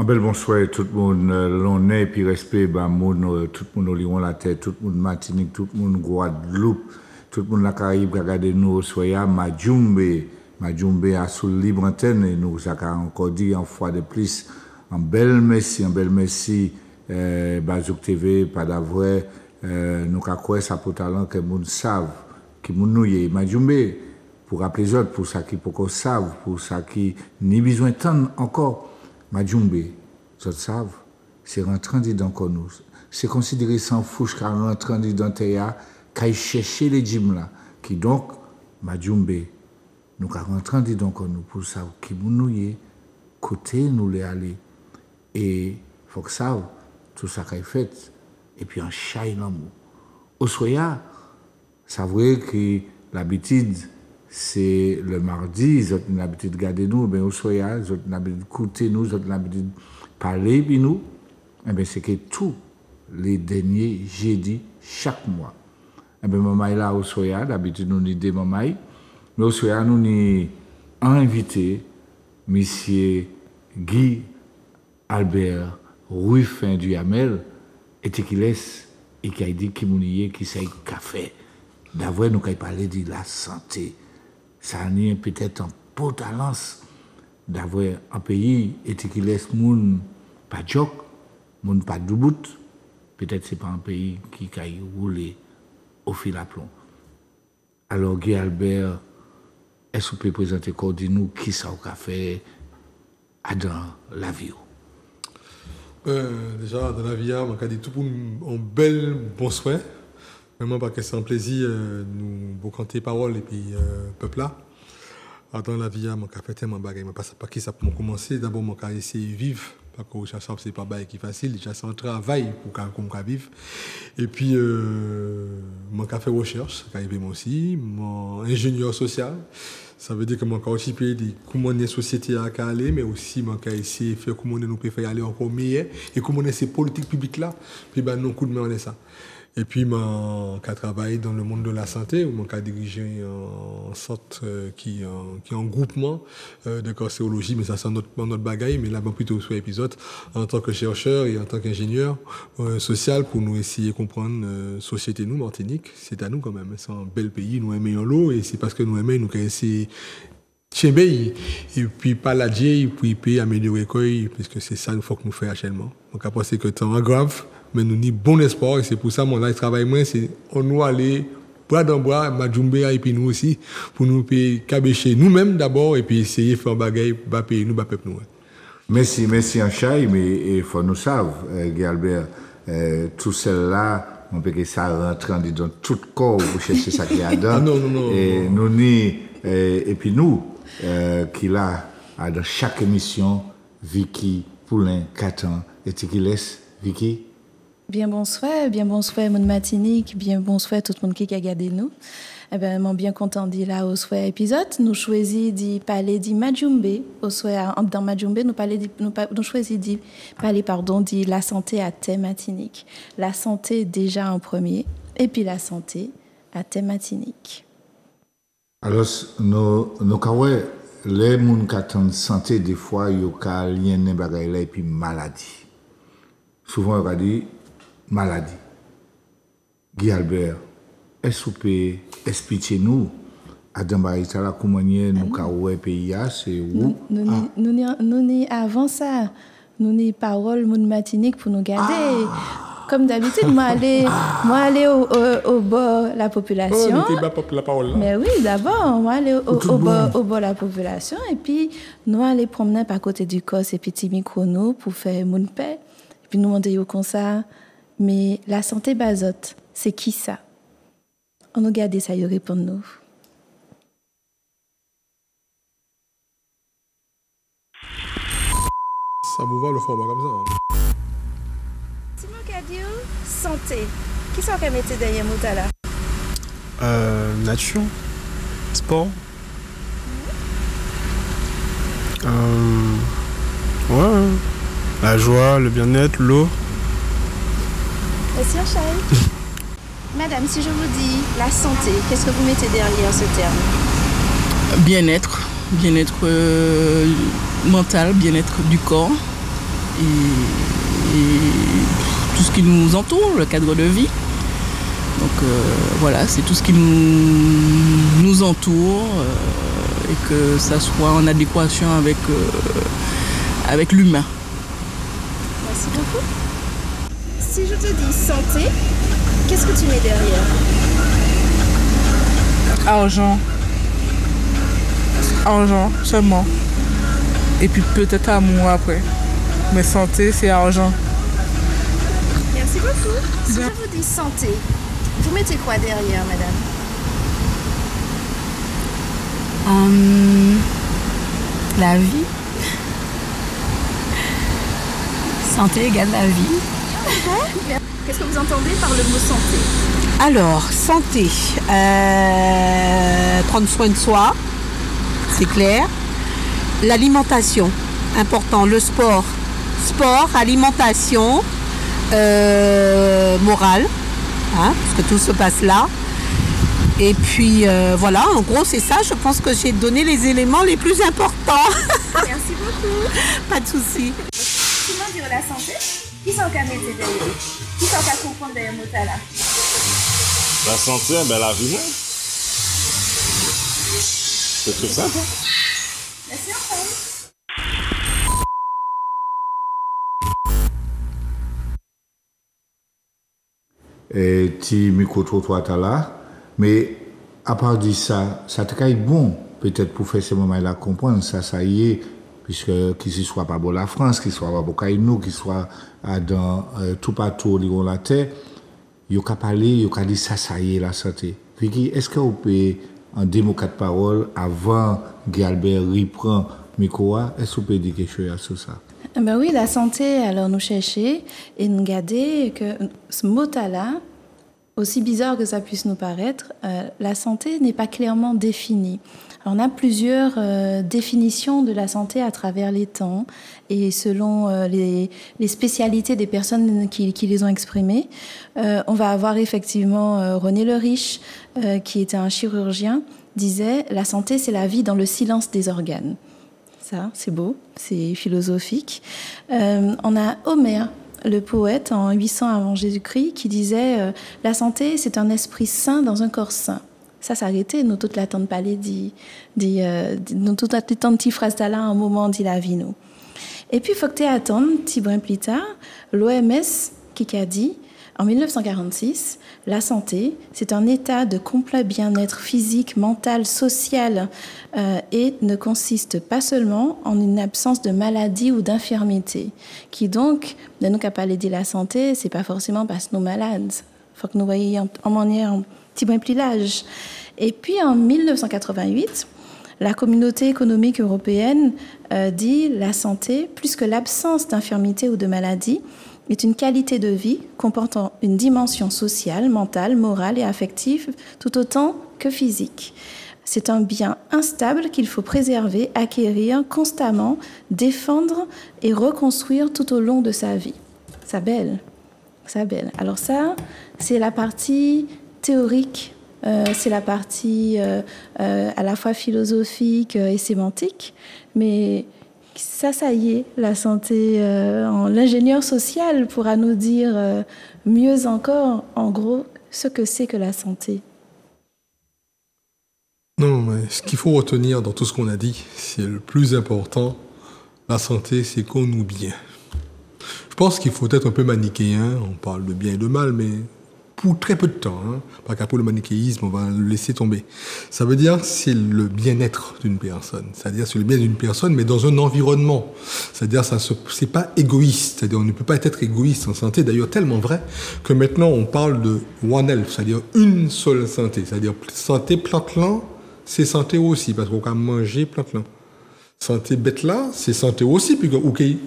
bel bonsoir tout le monde, l'on est puis respect, bah, tout le monde au Lyon la tête, tout le monde Martinique, tout le monde Guadeloupe, tout le monde la Caraïbe qui a regardé nous, soya Majumbe à sous libre antenne et nous ça encore dit en fois de plus, un bel merci, Bazouk TV, pas d'avoir, nous avons quoi ça pour talent que nous savent, qui nous y Majumbe pour rappeler les autres, pour ça qui pour savent, pour ça qui ni besoin de temps encore. Majumbe, vous savez, c'est rentrant dedans nous. C'est considéré sans fouche car rentrant dedans Théa, qu'à chercher les gyms là, qui donc, Majumbe, nous rentrant dedans nous pour ça, qui nous y côté nous les aller. Et faut que ça, tout ça qu'il fait, et puis en chaille l'amour. Au soya, ça vrai que l'habitude, c'est le mardi, ils ont l'habitude de garder nous, ben au soya, ils ont l'habitude d'écouter nous, ils ont l'habitude de parler puis nous, et ben c'est que tous les derniers jeudis chaque mois. Et ben maman est là au soya, d'habitude nous dit maman, mais au soya nous ni invité monsieur Guy Albert Ruffin du Hamel et qui laisse et qui a dit qui sait café. D'avoir nous qui parler de la santé. Ça a peut-être un potence d'avoir un pays et qui laisse moun pas joc, moun pas doubout. Peut-être c'est pas un pays qui a roulé au fil à plomb. Alors Guy Albert, est-ce que vous pouvez présenter encore nous qui ça a fait dans la vie? Déjà dans la vie, on a dit tout pour un bel bonsoir. Vraiment parce que c'est un plaisir nous vous canter parole et puis peuple là. Dans la vie, mon fait tellement bagaille, mais pas qui ça pour commencer. D'abord mon cas essayer vivre parce que chaque c'est pas bail qui facile, déjà c'est un travail pour qu'on vivre. Et puis mon cas fait recherche, ça arrive moi aussi, mon ingénieur social. Ça veut dire que mon cas aussi peut dire comment la société a aller, mais aussi mon cas essayer faire comment nous peut faire aller encore meilleur et comment ces politiques publiques là. Puis ben nous coup de main on est ça. Et puis, mon cas travaille dans le monde de la santé, ou mon cas dirigé en sorte qui est un groupement de cancérologie, mais ça c'est notre bagaille, mais là plutôt sur l'épisode en tant que chercheur et en tant qu'ingénieur social pour nous essayer de comprendre société nous Martinique, c'est à nous quand même, c'est un bel pays, nous aimons l'eau et c'est parce que nous aimons nous essayer et puis palager et puis améliorer quoi puisque c'est ça qu'il faut que nous fassions actuellement. Donc à penser que temps grave mais nous avons bon espoir et c'est pour ça mon là travail moins c'est on doit aller bras dans bras Majumbe et puis nous aussi pour nous cabécher nous-mêmes d'abord et puis essayer de faire bagaille bas pays nous bas peuple nous. Merci en chai mais il faut nous savoir Guy Albert tout cela on peut que ça rentre dans tout corps pour chercher ça qui est dedans. Non. Et nous ni et puis nous qui là dans chaque émission Vicky Poulain Catan et qui laisse Vicky. Bien bonsoir mon Martinique, bien bonsoir tout le monde qui a regardé nous. Eh ben moi bien content d'y là au soir épisode, nous choisi d'y parler de Majumbe au soir dans Majumbe nous choisi d'y parler de la santé à thème Martinique. La santé déjà en premier et puis la santé à thème Martinique. Alors nous kawé les moun qui attendent santé des fois yo ka lien ne bagay là et puis maladie. Souvent on va dire maladie. Guy Albert, est-ce que vous pouvez expliquer nous à Dambaïtala comment nous kawé pays c'est où? Nous avant ça, nous ni parole moun Martinique pour nous garder. Comme d'habitude, moi aller au bord la population. La parole, mais oui, d'abord, moi aller au bord la population et puis nous aller promener par côté du corps ces petits micros nous pour faire mon paix. Et puis nous demander comme ça, mais la santé basote, c'est qui ça? On nous garde ça, il répond nous. Ça vous va le format comme ça? Santé. Qui sont qui mettent derrière mot là? Nature, sport. Ouais. La joie, le bien-être, l'eau. Merci Chay. Madame, si je vous dis la santé, qu'est-ce que vous mettez derrière ce terme? Bien-être mental, bien-être du corps. et tout ce qui nous entoure, le cadre de vie. Donc voilà, c'est tout ce qui nous entoure et que ça soit en adéquation avec l'humain. Merci beaucoup. Si je te dis santé, qu'est-ce que tu mets derrière? Argent. Argent, seulement. Et puis peut-être amour après. Mais santé, c'est argent. Merci beaucoup. Si je vous dis santé, vous mettez quoi derrière, madame? La vie. Santé égale la vie. Qu'est-ce que vous entendez par le mot santé? Alors, santé. Prendre soin de soi, c'est clair. L'alimentation, important. Le sport. Sport, alimentation, morale, hein, parce que tout se passe là. Et puis voilà, en gros c'est ça, je pense que j'ai donné les éléments les plus importants. Merci beaucoup. Pas de souci. Comment dire la santé? Qui s'en qu'à mettre derrière? Qui s'en qu'à comprendre derrière le mot là? La santé, ben la vie, non? C'est tout simple. Merci encore. Et petit micro-trottoir là. Mais à part de ça, ça te caille bon, peut-être pour faire ces moments-là comprendre, ça y est, puisque qu'il ne soit pas bon la France, qu'il soit pas bon nous, qu'il soit dans tout partout où la terre, il y a parlé, il y a dit ça y est la santé. Vicky, est-ce que vous pouvez, en 2 mots 4 paroles, avant qu'Albert reprend le micro, est-ce que vous pouvez dire quelque chose sur ça? Ben oui, la santé, alors nous chercher et nous garder que ce mot-là, aussi bizarre que ça puisse nous paraître, la santé n'est pas clairement définie. Alors, on a plusieurs définitions de la santé à travers les temps et selon les spécialités des personnes qui les ont exprimées. On va avoir effectivement René Le Riche, qui était un chirurgien, disait « La santé, c'est la vie dans le silence des organes ». Ça, c'est beau, c'est philosophique. On a Homère, le poète en 800 avant Jésus-Christ, qui disait la santé, c'est un esprit sain dans un corps sain. Ça s'arrêtait, nous toute la tante palais nous toute la tante petite phrase là un moment dit la vie nous. Et puis faut que tu attendes petit brin plus tard, l'OMS qui a dit en 1946, la santé, c'est un état de complet bien-être physique, mental, social et ne consiste pas seulement en une absence de maladie ou d'infirmité. Qui donc, de nous qu'à parler de la santé, c'est pas forcément parce que nous sommes malades. Il faut que nous voyions en manière un petit brin plus large. Et puis en 1988, la communauté économique européenne dit la santé, plus que l'absence d'infirmité ou de maladie, est une qualité de vie comportant une dimension sociale, mentale, morale et affective, tout autant que physique. C'est un bien instable qu'il faut préserver, acquérir constamment, défendre et reconstruire tout au long de sa vie. Ça belle. Alors ça, c'est la partie théorique, c'est la partie à la fois philosophique et sémantique, mais ça y est, la santé, l'ingénieur social pourra nous dire mieux encore, en gros, ce que c'est que la santé. Non, mais ce qu'il faut retenir dans tout ce qu'on a dit, c'est le plus important. La santé, c'est qu'on nous bien. Je pense qu'il faut être un peu manichéen. On parle de bien et de mal, mais pour très peu de temps. Pas qu'à pour le manichéisme, on va le laisser tomber. Ça veut dire c'est le bien-être d'une personne. C'est-à-dire c'est le bien d'une personne, mais dans un environnement. C'est-à-dire c'est pas égoïste. C'est-à-dire on ne peut pas être égoïste en santé. D'ailleurs tellement vrai que maintenant on parle de One Health, c'est-à-dire une seule santé. C'est-à-dire santé plante-lan, c'est santé aussi, parce qu'on peut manger plante-lan. Santé bête là, c'est santé aussi, puis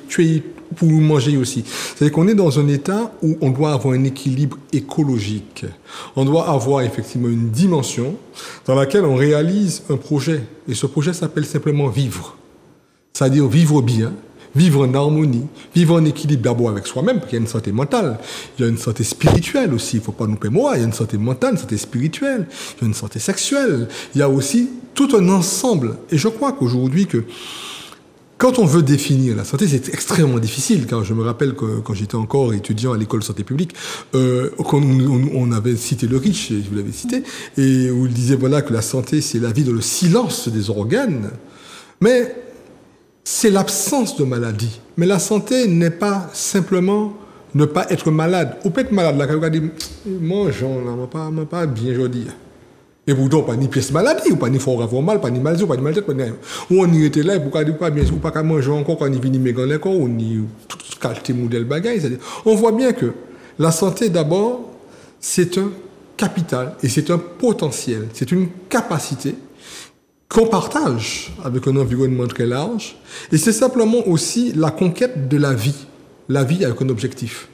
tu es pour manger aussi. C'est-à-dire qu'on est dans un état où on doit avoir un équilibre écologique. On doit avoir effectivement une dimension dans laquelle on réalise un projet. Et ce projet s'appelle simplement vivre. C'est-à-dire vivre bien, vivre en harmonie, vivre en équilibre d'abord avec soi-même, parce qu'il y a une santé mentale, il y a une santé spirituelle aussi, il ne faut pas nous payer moi, il y a une santé mentale, une santé spirituelle, il y a une santé sexuelle, il y a aussi tout un ensemble. Et je crois qu'aujourd'hui, que quand on veut définir la santé, c'est extrêmement difficile, car je me rappelle que quand j'étais encore étudiant à l'école de santé publique, quand on avait cité le Rich, je vous l'avais cité, et où il disait voilà que la santé, c'est la vie dans le silence des organes, mais c'est l'absence de maladie. Mais la santé n'est pas simplement ne pas être malade. Ou peut être malade, là, quand vous regardez, mangeons, là, pas bien aujourd'hui. Et pourtant, pas ni pièce maladie, ou pas ni fort avoir mal, pas ni maladie, ou pas ni mal tête, pas ni rien. Ou on y était là, et pourquoi pas bien, ou pas qu'à manger encore quand on y vient mégan l'école, ou ni tout qualité modèle bagaille. C'est-à-dire, on voit bien que la santé, d'abord, c'est un capital, et c'est un potentiel, c'est une capacité qu'on partage avec un environnement très large, et c'est simplement aussi la conquête de la vie avec un objectif.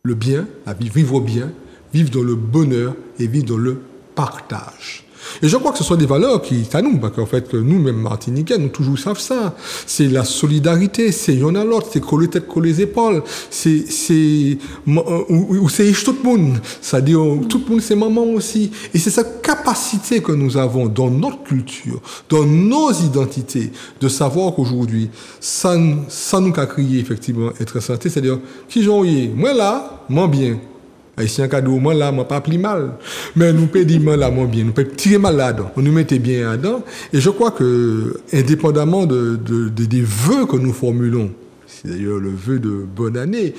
Le bien, la vie, vivre bien, vivre dans le bonheur et vivre dans le partage. Et je crois que ce sont des valeurs qui sont à nous, parce qu'en fait, nous-mêmes, Martiniquais, nous toujours savons ça. C'est la solidarité, c'est l'un à l'autre, c'est coller tête, coller les épaules, c'est tout le monde. C'est-à-dire, tout le monde, c'est maman aussi. Et c'est cette capacité que nous avons dans notre culture, dans nos identités, de savoir qu'aujourd'hui, ça nous a crié, effectivement, être santé, c'est-à-dire, qui j'en ai, moi là, moi bien. Ici, un cadeau, moi là, moi pas plus mal. Mais nous pouvons dire, moi là, moi bien. Nous pouvons tirer mal là-dedans. On nous mettait bien là-dedans. Et je crois que, indépendamment des vœux que nous formulons, c'est d'ailleurs le vœu de bonne année,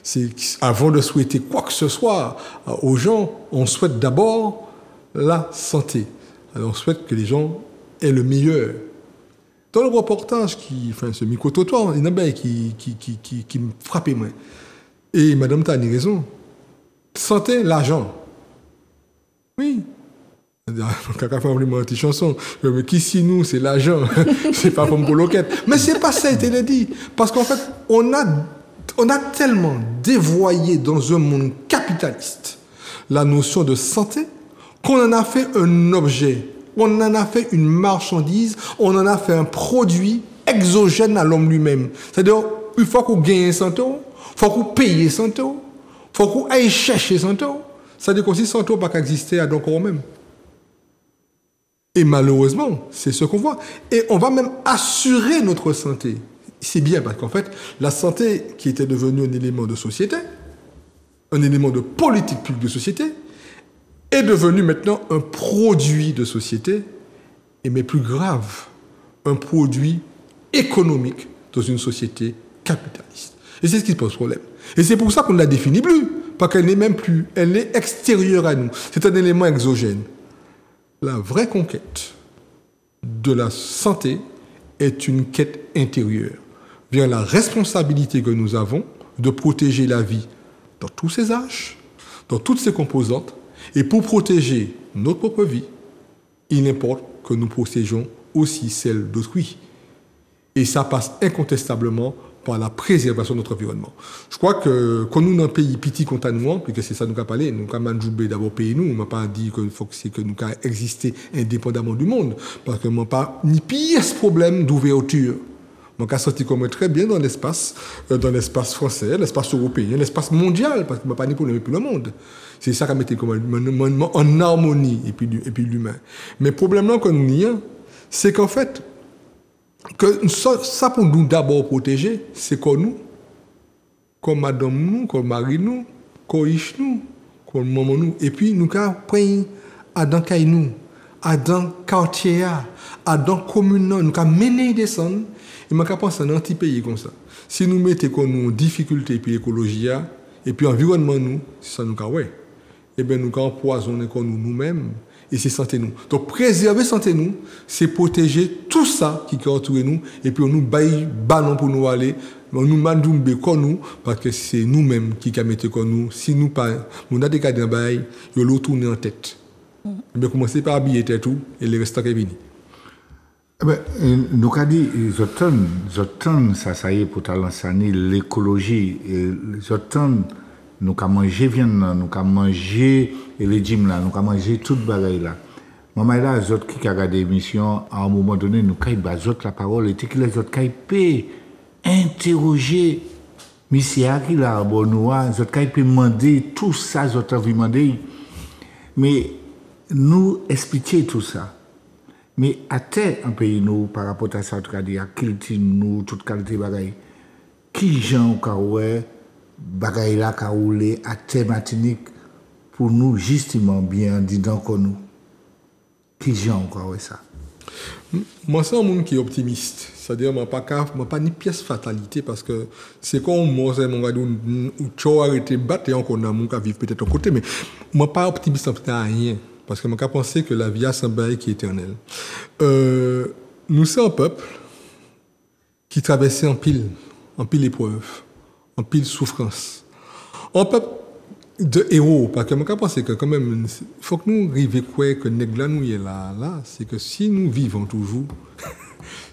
c'est avant de souhaiter quoi que ce soit aux gens, on souhaite d'abord la santé. Alors, on souhaite que les gens aient le meilleur. Dans le reportage, ce micro-trottoir, il y en a qui me frappait moins. Et madame, tu as raison. Santé, l'argent. Oui. Quelqu'un fait une petite chanson. Mais qui si nous, c'est l'argent. C'est pas comme pour l'enquête. Mais c'est pas ça, il te dit. Parce qu'en fait, on a tellement dévoyé dans un monde capitaliste la notion de santé qu'on en a fait un objet. On en a fait une marchandise. On en a fait un produit exogène à l'homme lui-même. C'est-à-dire, une fois qu'on gagne 100 €, il faut qu'on paye 100 €, il faut qu'on aille chercher 100 €. Ça veut dire que si 100 € n'a pas existé à donc même. Et malheureusement, c'est ce qu'on voit. Et on va même assurer notre santé. C'est bien parce qu'en fait, la santé qui était devenue un élément de société, un élément de politique publique de société, est devenue maintenant un produit de société, et mais plus grave, un produit économique dans une société capitaliste. Et c'est ce qui pose problème. Et c'est pour ça qu'on ne la définit plus, parce qu'elle n'est même plus, elle est extérieure à nous. C'est un élément exogène. La vraie conquête de la santé est une quête intérieure. Vient la responsabilité que nous avons de protéger la vie dans tous ses âges, dans toutes ses composantes, et pour protéger notre propre vie, il importe que nous protégeons aussi celle d'autrui. Et ça passe incontestablement par la préservation de notre environnement. Je crois que quand nous, dans un pays petit contaminant, puisque c'est ça nous a parlé, nous avons d'abord payé nous, on m'a pas dit qu'il faut que nous avons existé indépendamment du monde, parce que moi pas ni pire ce problème d'ouverture. Moi j'ai senti comme très bien dans l'espace français, l'espace européen, l'espace mondial, parce que moi pas ni problème pour le monde. C'est ça qui m'a été comme en harmonie et puis l'humain. Mais le problème là que nous avons, c'est qu'en fait que ça pour nous d'abord protéger, c'est comme nous, comme madame nous, comme mari nous, comme ish nous, comme maman nous, et puis nous avons à dans kay nous, à dans quartier, à dans commune nous avons mené descendre, et nous avons pensé dans un petit pays comme ça. Si nous mettons comme nous difficulté puis écologie et puis environnement nous, ça nous ouais. Et bien nous empoisonner comme nous-mêmes. Et c'est santé nous. Donc préserver santé nous, c'est protéger tout ça qui entoure nous, et puis on nous baille ballon pour nous aller, on nous mandoumbe comme nous, parce que c'est nous-mêmes qui mettons comme nous. Si nous pas, on a des cas d'un bail, on le tourner en tête. Mais commencer par habiller tête tout, et le reste est venu. Nous avons dit, j'attends, ça y est, pour lancer l'écologie, j'attends. Nous avons mangé viande, nous avons mangé les légumes, nous avons mangé toute bagaille là. Maman là, les autres qui ont regardé l'émission, à un moment donné, nous avons la parole, et que les autres qui ont interroger monsieur qui là, bon, nous avons demander tout ça, nous avons demandé. Mais nous expliquer tout ça. Mais à terre, un pays, nous, par rapport à ça, à culture, nous, toute qualité de bagaille, qui gens ont bagaille là, qui a roulé à terre Martinique pour nous, justement, bien, disant que nous, qui gens ont ça? Moi, c'est un monde qui est optimiste. C'est-à-dire, je n'ai pas ni pièce fatalité parce que c'est comme moi, mon gars, où tu as arrêté de battre et encore, on a vivre peut-être à côté, mais je ne suis pas optimiste en rien. Parce que je pense que la vie a un bail qui est éternel. Nous sommes un peuple qui traversait en pile épreuve, en pile souffrance. Un peuple de héros, parce que je pense que quand même, il faut que nous arrivions à croire que nous nous est là, c'est que si nous vivons toujours,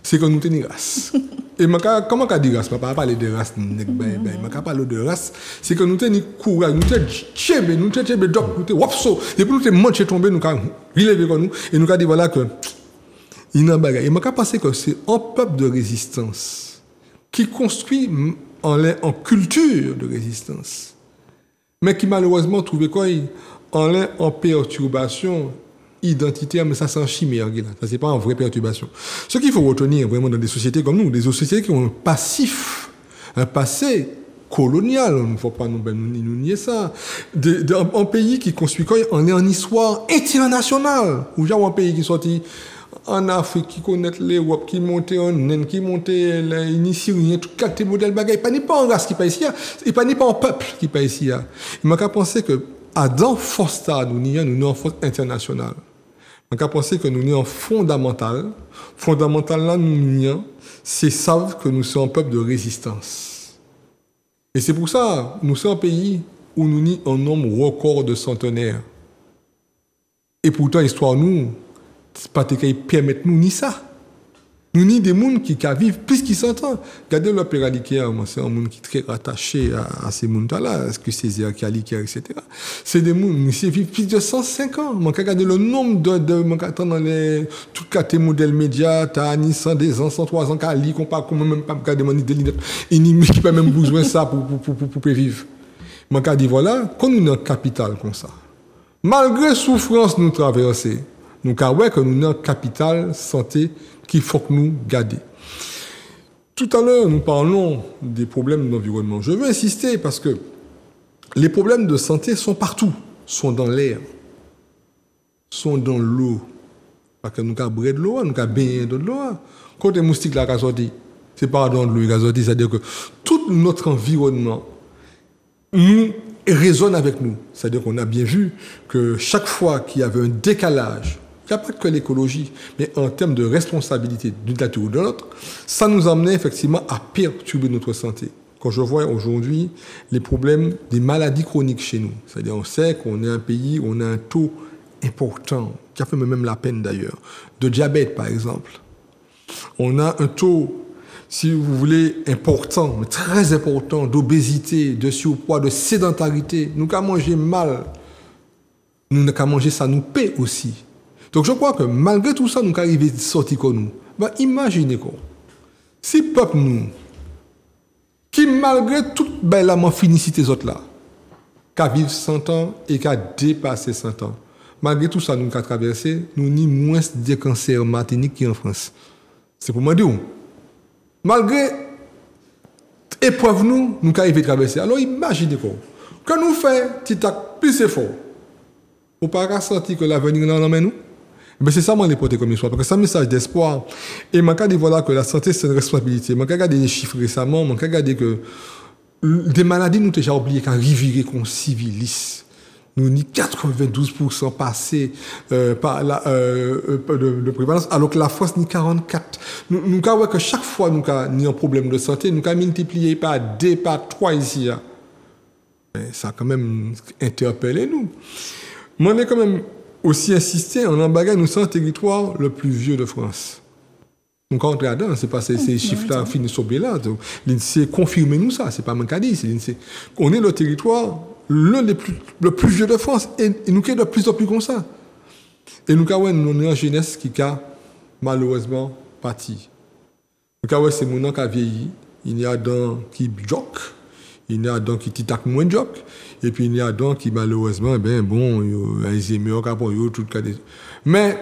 c'est que nous tenons race. Et comment on dit race? Je ne vais pas parler de race, je ne parler de race, c'est que nous tenons courage, nous tenons tchébé, nous tenons wapso, et puis nous tenons manché tombé, nous avons relevé comme nous, et nous avons dit voilà que, il y a un bagage. Et je pense que c'est un peuple de résistance qui construit en culture de résistance, mais qui malheureusement trouve quoi en perturbation identitaire, mais ça c'est en chimère, ça c'est pas en vraie perturbation. Ce qu'il faut retenir vraiment dans des sociétés comme nous, des sociétés qui ont un passé colonial, il ne faut pas nous nier ça, un pays qui construit quoi en histoire internationale, où il y a un pays qui sorti en Afrique, qui connaît l'Europe, qui montait en Inde, qui montait les Syriens, tout quatre modèles bagaille. Il n'y a pas en race qui passe ici, il n'y a pas en peuple qui passe ici. Il m'a qu'à penser que dans force nous sommes en force internationale. Il m'a qu'à penser que nous sommes en fondamental. Fondamental là, nous c'est savent que nous sommes un peuple de résistance. Et c'est pour ça, nous sommes un pays où nous sommes un nombre record de centenaires. Et pourtant, l'histoire nous, c'est pas qu'ils permettent nous ni ça. Nous ni des gens qui vivent plus qu'ils s'entendent. Regardez l'opéra Liqueur, c'est un monde qui est très rattaché à ces gens-là, ce que Césaire, qui a Liqueur, etc. C'est des gens qui vivent plus de 105 ans. Regardez le nombre de dans les tout les modèles médias, t'as ni 102 ans, 103 ans, qui qu'on pas même pas regarder mon idée qui pas même besoin de ça pour vivre. Je dis voilà, quand nous sommes en capitale comme ça, malgré souffrance nous traverser, nous avons que nous sommes en capitale santé qu'il faut que nous gardions. Tout à l'heure, nous parlons des problèmes d'environnement. Je veux insister parce que les problèmes de santé sont partout, sont dans l'air, sont dans l'eau. Parce que nous avons bré de l'eau, nous avons baigné de l'eau. Quand les moustiques là sorti, c'est pas dans l'eau qui sorti, c'est-à-dire que tout notre environnement nous résonne avec nous. C'est-à-dire qu'on a bien vu que chaque fois qu'il y avait un décalage, il n'y a pas que l'écologie, mais en termes de responsabilité d'une nature ou de l'autre, ça nous amenait effectivement à perturber notre santé. Quand je vois aujourd'hui les problèmes des maladies chroniques chez nous, c'est-à-dire on sait qu'on est un pays où on a un taux important, qui a fait même la peine d'ailleurs, de diabète par exemple. On a un taux, si vous voulez, important, mais très important, d'obésité, de surpoids, de sédentarité. Nous qu'à manger mal, nous n'avons qu'à manger ça nous paie aussi. Donc je crois que malgré tout ça, nous arrivons à sortir comme nous. Ben, imaginez quoi. Si peuple nous, qui malgré toute belle finicité des autres là, qui vivent 100 ans et qui a dépassé 100 ans, malgré tout ça, nous avons traversé, nous ni moins de cancer Martinique qui en France. C'est pour moi dire. Malgré épreuve nous arrivons à traverser. Alors imaginez quoi. Quand nous faisons petit acte plus effort, pour ne pas sentir que l'avenir nous emmène nous. Mais c'est ça que je porté comme histoire, parce que c'est un message d'espoir. Et je dis voilà que la santé, c'est une responsabilité. Je regarde les chiffres récemment, je regarde que des maladies, nous avons déjà oublié qu'à rivirer qu'on civilise. Nous avons 92% passé par de prévalence, alors que la France ni 44%. Nous avons que chaque fois nous avons un problème de santé, nous avons multiplié par 2, par 3 ici. Mais ça a quand même interpellé nous. Moi, on est quand même aussi insisté en embarquant nous sommes le territoire le plus vieux de France. Donc, quand on regarde, c'est pas ces chiffres-là finissent sur là. L'INSEE confirme nous ça, c'est pas mon cas dit, c'est l'INSEE. On est le territoire le plus vieux de France et nous sommes de plus en plus comme ça. Et nous avons une jeunesse qui a malheureusement pâti. Nous avons ces gens qui ont vieilli, il y a dans qui joke. Il y a donc qui t'attaque moins de joke, et puis il y a donc qui malheureusement, ils aiment mieux qu'à tout cas. Mais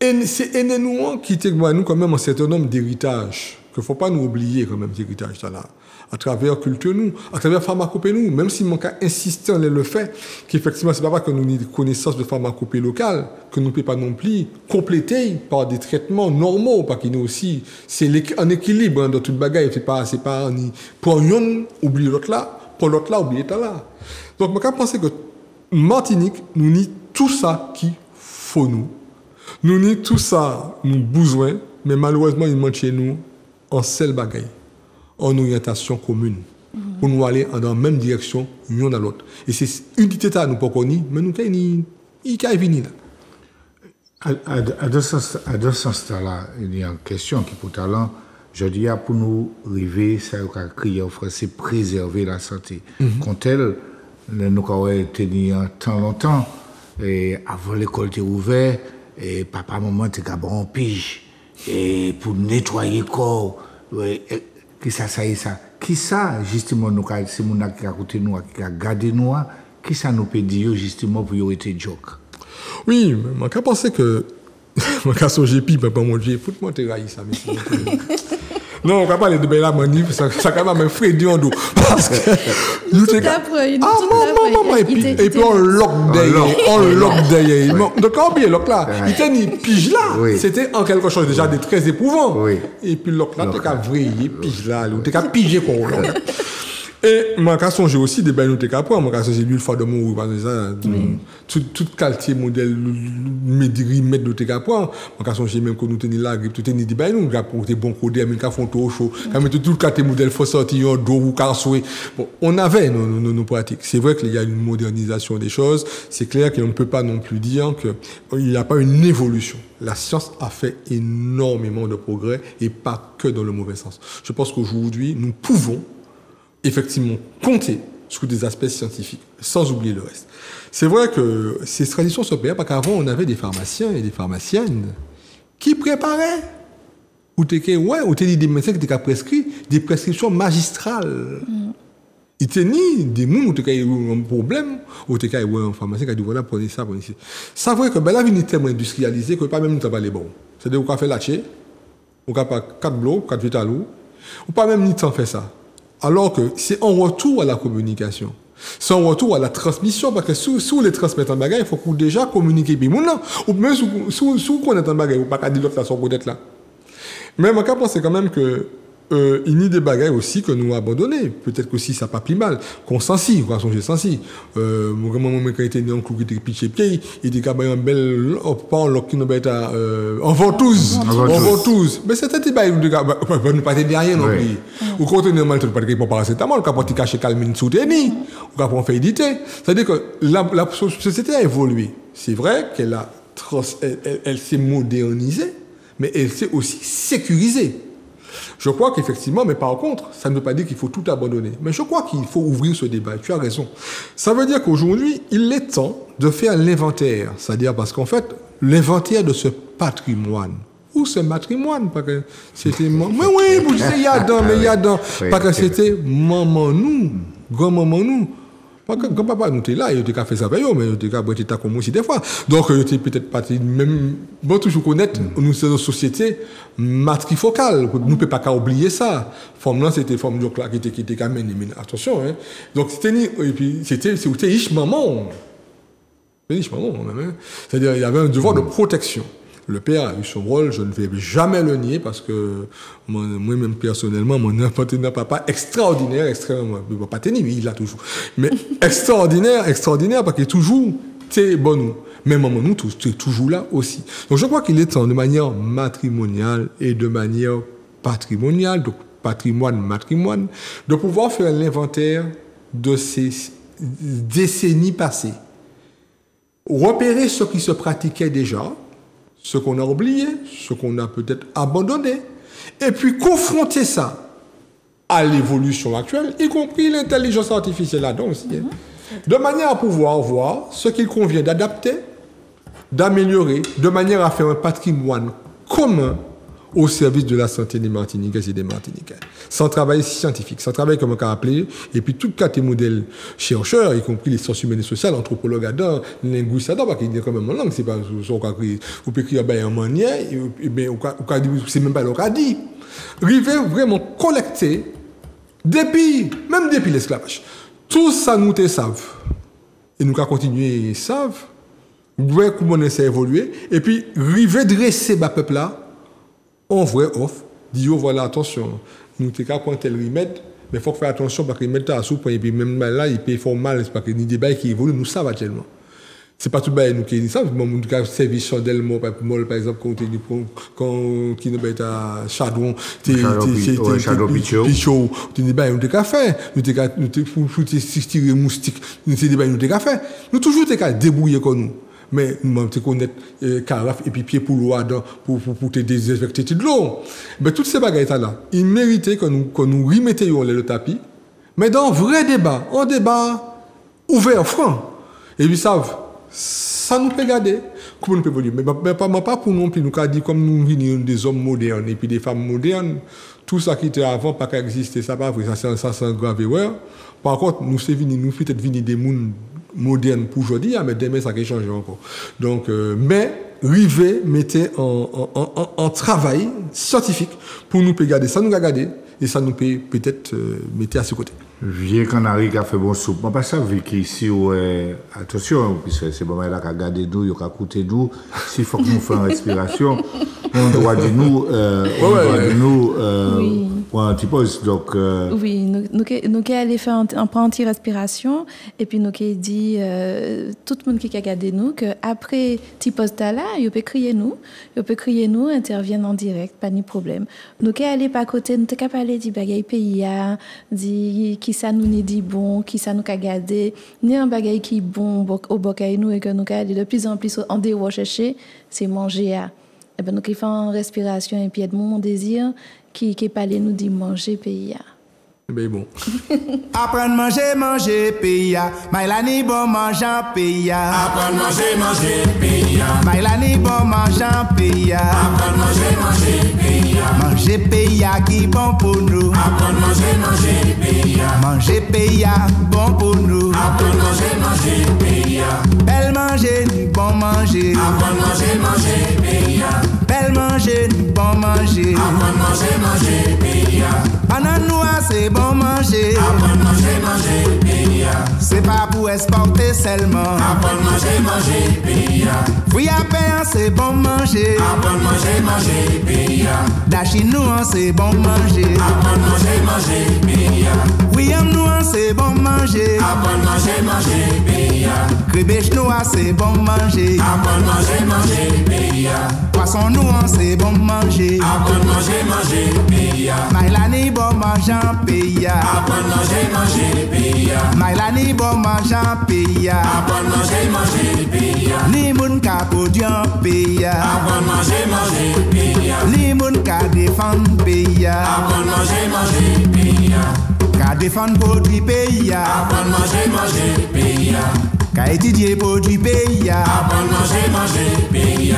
Et c'est nous qui nous quand même un certain nombre d'héritages, qu'il ne faut pas nous oublier quand même, ces héritages-là. À travers culture nous, à travers pharmacopée nous, même si mon cas insiste en le fait qu'effectivement c'est pas parce que nous avons une connaissance de pharmacopée locale que nous ne pouvons pas non plus compléter par des traitements normaux, parce qu'il y a aussi c'est un équilibre hein, dans toute bagaille, c'est pas ni pour un oublier l'autre là, pour l'autre là oublier l'autre là. Donc moi je pense que Martinique nous nie tout ça qui faut nous nie tout ça nous besoin, mais malheureusement il manque chez nous en seul bagaille. En orientation commune, pour nous aller dans la même direction, l'un dans l'autre. Et c'est une petite nous pas connue, mais nous avons venir là. À deux sens là, il y a une question qui pour talent, je dis pour nous arriver, ça a crié en français, préserver la santé. Quand elle, nous avons tenu un temps longtemps, et avant l'école était ouverte, et papa, maman était en pige, et pour nettoyer le corps, qui ça justement nous c'est mon qui a côté nous qui a gardé nous qui ça nous peut dire justement pour y être joke. Oui, mais moi je pense que moi quand j'ai pi papa mon Dieu fout-moi te railler ça mais non, on va parler de belle manif, ça quand même Freddy en dos. Parce que nous t'es maman et puis on lock derrière. Donc quand bien lock là, il était ni pige là, c'était en quelque chose déjà de très éprouvant. Et puis lock là t'es qu'à vriller pige là, ou t'es qu'à piger qu'on lock. Et moi quand j'ai aussi des belles notes qu'à prendre, moi quand j'ai lu le fort de mon parce que ça tout qualité modèle médrimètre de qu'à prendre, moi quand j'ai même que nous tenir là grippe tout tenir des belles nous pour des bons codés mais quand font tout chaud, quand mettre tout qualité modèle faut sortir en dos ou cassoué. Bon, on avait nos pratiques. C'est vrai qu'il y a une modernisation des choses, c'est clair qu'on ne peut pas non plus dire que il n'y a pas une évolution. La science a fait énormément de progrès et pas que dans le mauvais sens. Je pense qu'aujourd'hui, nous pouvons effectivement compter sur des aspects scientifiques, sans oublier le reste. C'est vrai que ces traditions s'opèrent parce qu'avant, on avait des pharmaciens et des pharmaciennes qui préparaient, ou des médecins qui étaient prescrits des prescriptions magistrales. Il n'y a ni des gens qui ont un problème, ou qui ont un pharmacien qui a dit voilà, prenez ça, prenez ça. C'est vrai que la vie est tellement industrialisée que pas même nous les bons. C'est-à-dire qu'on a fait lâcher, on a pas 4 blocs, 4 vitalou, ou pas même ni temps faire ça. Alors que c'est en retour à la communication. C'est en retour à la transmission, parce que sous les transmettre en bagaille, il faut qu'on déjà communiquer. Ou même sous qu'on est en bagaille, ou pas qu'à dire l'autre là, son peut-être là. Mais moi, je pense quand même que il y a des bagailles aussi que nous avons abandonnées. Peut-être que si ça n'a pas plus mal. Qu'on sensi, qu'on a songé sensi. Mon grand-maman, quand il était né en clou, qui était pitché pied, il était capable un bel, pas en lock, qui nous bête en ventouse. En ventouse. Mais c'était des bagailles, nous pas derrière non plus. Ou quand on est mal, tu ne peux pas dire pour paracétamol, quand tu caches calmine sous tes nids, ou quand on fait éditer. C'est-à-dire que la société a évolué. C'est vrai qu'elle elle s'est modernisée, mais elle s'est aussi sécurisée. Je crois qu'effectivement, mais par contre, ça ne veut pas dire qu'il faut tout abandonner. Mais je crois qu'il faut ouvrir ce débat. Tu as raison. Ça veut dire qu'aujourd'hui, il est temps de faire l'inventaire. C'est-à-dire parce qu'en fait, l'inventaire de ce patrimoine, ou ce matrimoine, parce que c'était... mais oui, vous savez, il y a dedans. Parce que c'était maman nous, grand-maman nous. Quand papa nous était là, il était fait ça, mais il était fait comme aussi des fois. Donc, il était peut-être pas même, bon, toujours connaître, nous sommes une société matrifocale. Nous ne pouvons pas oublier ça. Forme là, c'était forme de là qui était quand même, attention, hein. Donc, c'était ish maman. C'est-à-dire, il y avait un devoir de protection. Le père a eu son rôle, je ne vais jamais le nier parce que moi-même personnellement, mon papa extraordinaire, extrêmement, pas tenir, mais il l'a toujours. Mais extraordinaire, parce qu'il est toujours, t'es bon, mais maman, nous tous, tu es toujours là aussi. Donc je crois qu'il est temps de manière matrimoniale et de manière patrimoniale, donc matrimoine, de pouvoir faire l'inventaire de ces décennies passées. Repérer ce qui se pratiquait déjà, ce qu'on a oublié, ce qu'on a peut-être abandonné, et puis confronter ça à l'évolution actuelle, y compris l'intelligence artificielle là-dedans aussi, hein, de manière à pouvoir voir ce qu'il convient d'adapter, d'améliorer, de manière à faire un patrimoine commun au service de la santé des Martiniquais et des Martiniquais. Sans travail scientifique, sans travail comme on a appelé, et puis tout cas des modèles chercheurs, y compris les sciences humaines et sociales, anthropologues là-dedans, linguistes là-dedans, parce qu'il y a quand même en langue, c'est pas on peut écrire en manière, mais c'est même pas le cas dit. River vraiment collecter même depuis l'esclavage. Tout ça nous te savent. Et nous allons continuer à savent. Voir comment on essaie d'évoluer. Et puis, river dresser le peuple là, en vrai offre, dire voilà, attention, nous avons prendre tel remède, mais il faut faire attention parce que le remède est à soupe, et puis même là, il peut faire mal, parce que les débats qui évoluent, nous savons actuellement. C'est pas tout le monde qui dit ça, mais nous avons servi chandelle, par exemple, quand qui nous met à Chadron, Chadron Pichot, nous avons fait café, nous avons tirer moustique, nous avons fait café. Nous toujours débrouiller comme nous. Mais nous avons connaître carafe et puis pied pour l'eau pour te désinfecter de l'eau. Mais toutes ces bagailles-là, ils méritaient que nous remettions le tapis, mais dans un vrai débat, un débat ouvert, franc. Et ils savent, ça nous peut garder, comment nous peut évoluer. Mais pas pour nous, nous avons dit comme nous venons des hommes modernes et puis des femmes modernes, tout ça qui était avant, pas qu'exister, ça pas vrai, ça c'est un grave erreur. Par contre, nous peut-être venir des mondes moderne pour aujourd'hui, mais demain ça va changer encore. Donc, mais river mettez en travail scientifique pour nous garder ça, nous garder et ça nous peut-être mettre à ce côté. Vieux canari qui a fait bon soupe. Je ne sais pas ça, vu qu'ici, attention, puisque c'est bon, là qui a gardé nous, il a écouté nous. S'il faut que nous fassions une respiration, on doit dire nous, oui. Pour un petit pause. Donc, oui, nous allons faire un anti-respiration et puis nous allons dire tout le monde qui a gardé nous qu'après petit poste là, il peut crier nous, interviennent en direct, pas de problème. Nous allons aller par côté, nous allons parler du bagaille pays, dit qui ça nous dit bon, qui ça nous a gardé, ni un bagaille qui bon au bocaille nous et que nous allons de plus en plus en dehors chercher, c'est manger à. Et ben nous qui faisons respiration et puis mon désir qui parle nous dit manger pays. Ben bon. Apprendre manger pays. Mailani bon mangeant pays. Apprendre manger pays. Mailani bon mangeant pays. Apprendre manger pays. Manger pays qui bon pour nous. Apprendre manger pays. Manger pays bon pour nous. Apprendre manger pays. Belle manger ni bon manger. Apprendre manger pays. Belle manger ni bon manger. Apprendre manger pays. Ananou c'est bon manger. Apprendre manger pays. C'est pas pour exporter seulement. Apprendre manger pays. Oui à pain c'est bon manger. Apprendre manger pays. Dachinois c'est bon manger. Apprendre manger pays. Oui à nous c'est bon manger. Apprendre manger pays. Crébèche noir c'est bon manger. Apprendre manger pays. Poisson noir c'est bon manger. Apprendre manger pays. Mailani bon mangeant pays. Apprendre manger pays. Mailani bon mangeant pays. Apprendre manger pays. Ni moun ka produit pays. Apprendre manger pays. Ni moun ka défendre pays. Apprendre manger pays. Ka défendre produit pays. Apprendre manger pays. Ka étudier produit pays. Apprendre manger pays.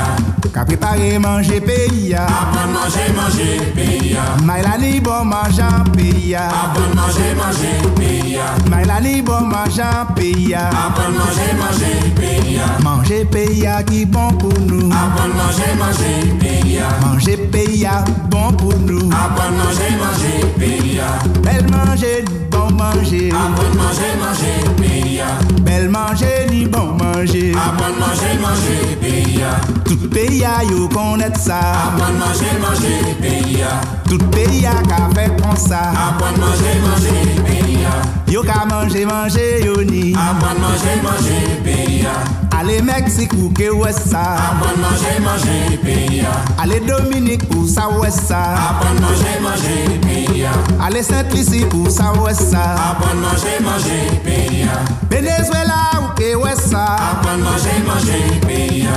Ka préparer manger pays. Apprendre manger pays. Mailani bon mangeant pays. Apprendre manger pays. Mailani bon mangeant pays. Apprendre manger pays. Manger pays qui bon pour nous. Apprendre manger pays. Manger pays bon pour nous. Apprendre manger pays. Belle manger bon manger. Apprendre manger pays. Belle manger ni bon manger. Apprendre manger pays. Tout pays yo connaît ça. Apprendre manger pays. Tout pays qu'a fait comme ça. Apprendre manger pays. Yo ka manger yo ni. Apprendre manger pays. Allez Mexique ou que ouest ça. Apprendre manger pays. Allez Dominique ou ça ouest ça. Apprendre manger pays. Allez Saint-Lucie ou ça ouest ça. Apprendre manger pays. Venezuela ou que ouest ça. Apprendre manger pays.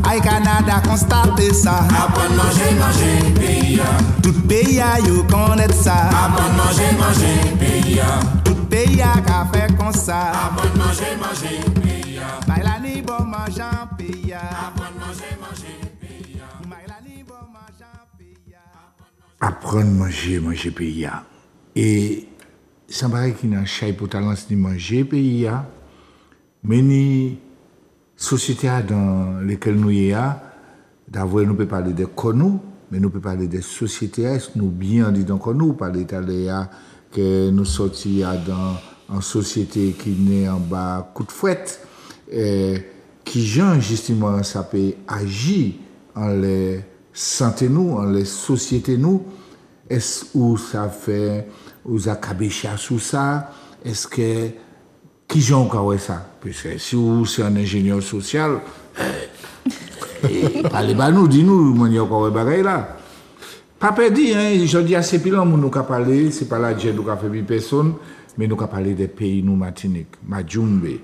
Aïe Canada constate ça. Apprendre manger pays. Tout pays yo connaît ça. Apprendre manger pays. Tout pays qu'a fait comme ça. Apprendre manger pays. Mailani bon mangeant pays. Apprendre manger pays. Mailani bon mangeant pays. apprendre manger pays. Et ça paraît qu'il y a un chai pour talent ni manger pays, mais ni société dans lesquelles nous y a, d'avoir nous peut parler de nous, mais nous peut parler des sociétés, nous bien dit donc nous parler d'Italia que nous sortis dans une société qui n'est en bas coup de fouette, qui genre justement ça peut agir en les santé nous, en les sociétés nous, est-ce où ça fait, où ça cabécha sous ça, est-ce que qui j'en encore ça? Parce que si vous c'est un ingénieur social, parlez pas nous, dis-nous, mon y a encore bagaille là. Pas perdu, hein, je dis à ces pilons, nous qu'à parler, c'est pas la j'ai nous qu'à faire personne, mais nous qu'à parler des pays nous Martinique, Majumbe.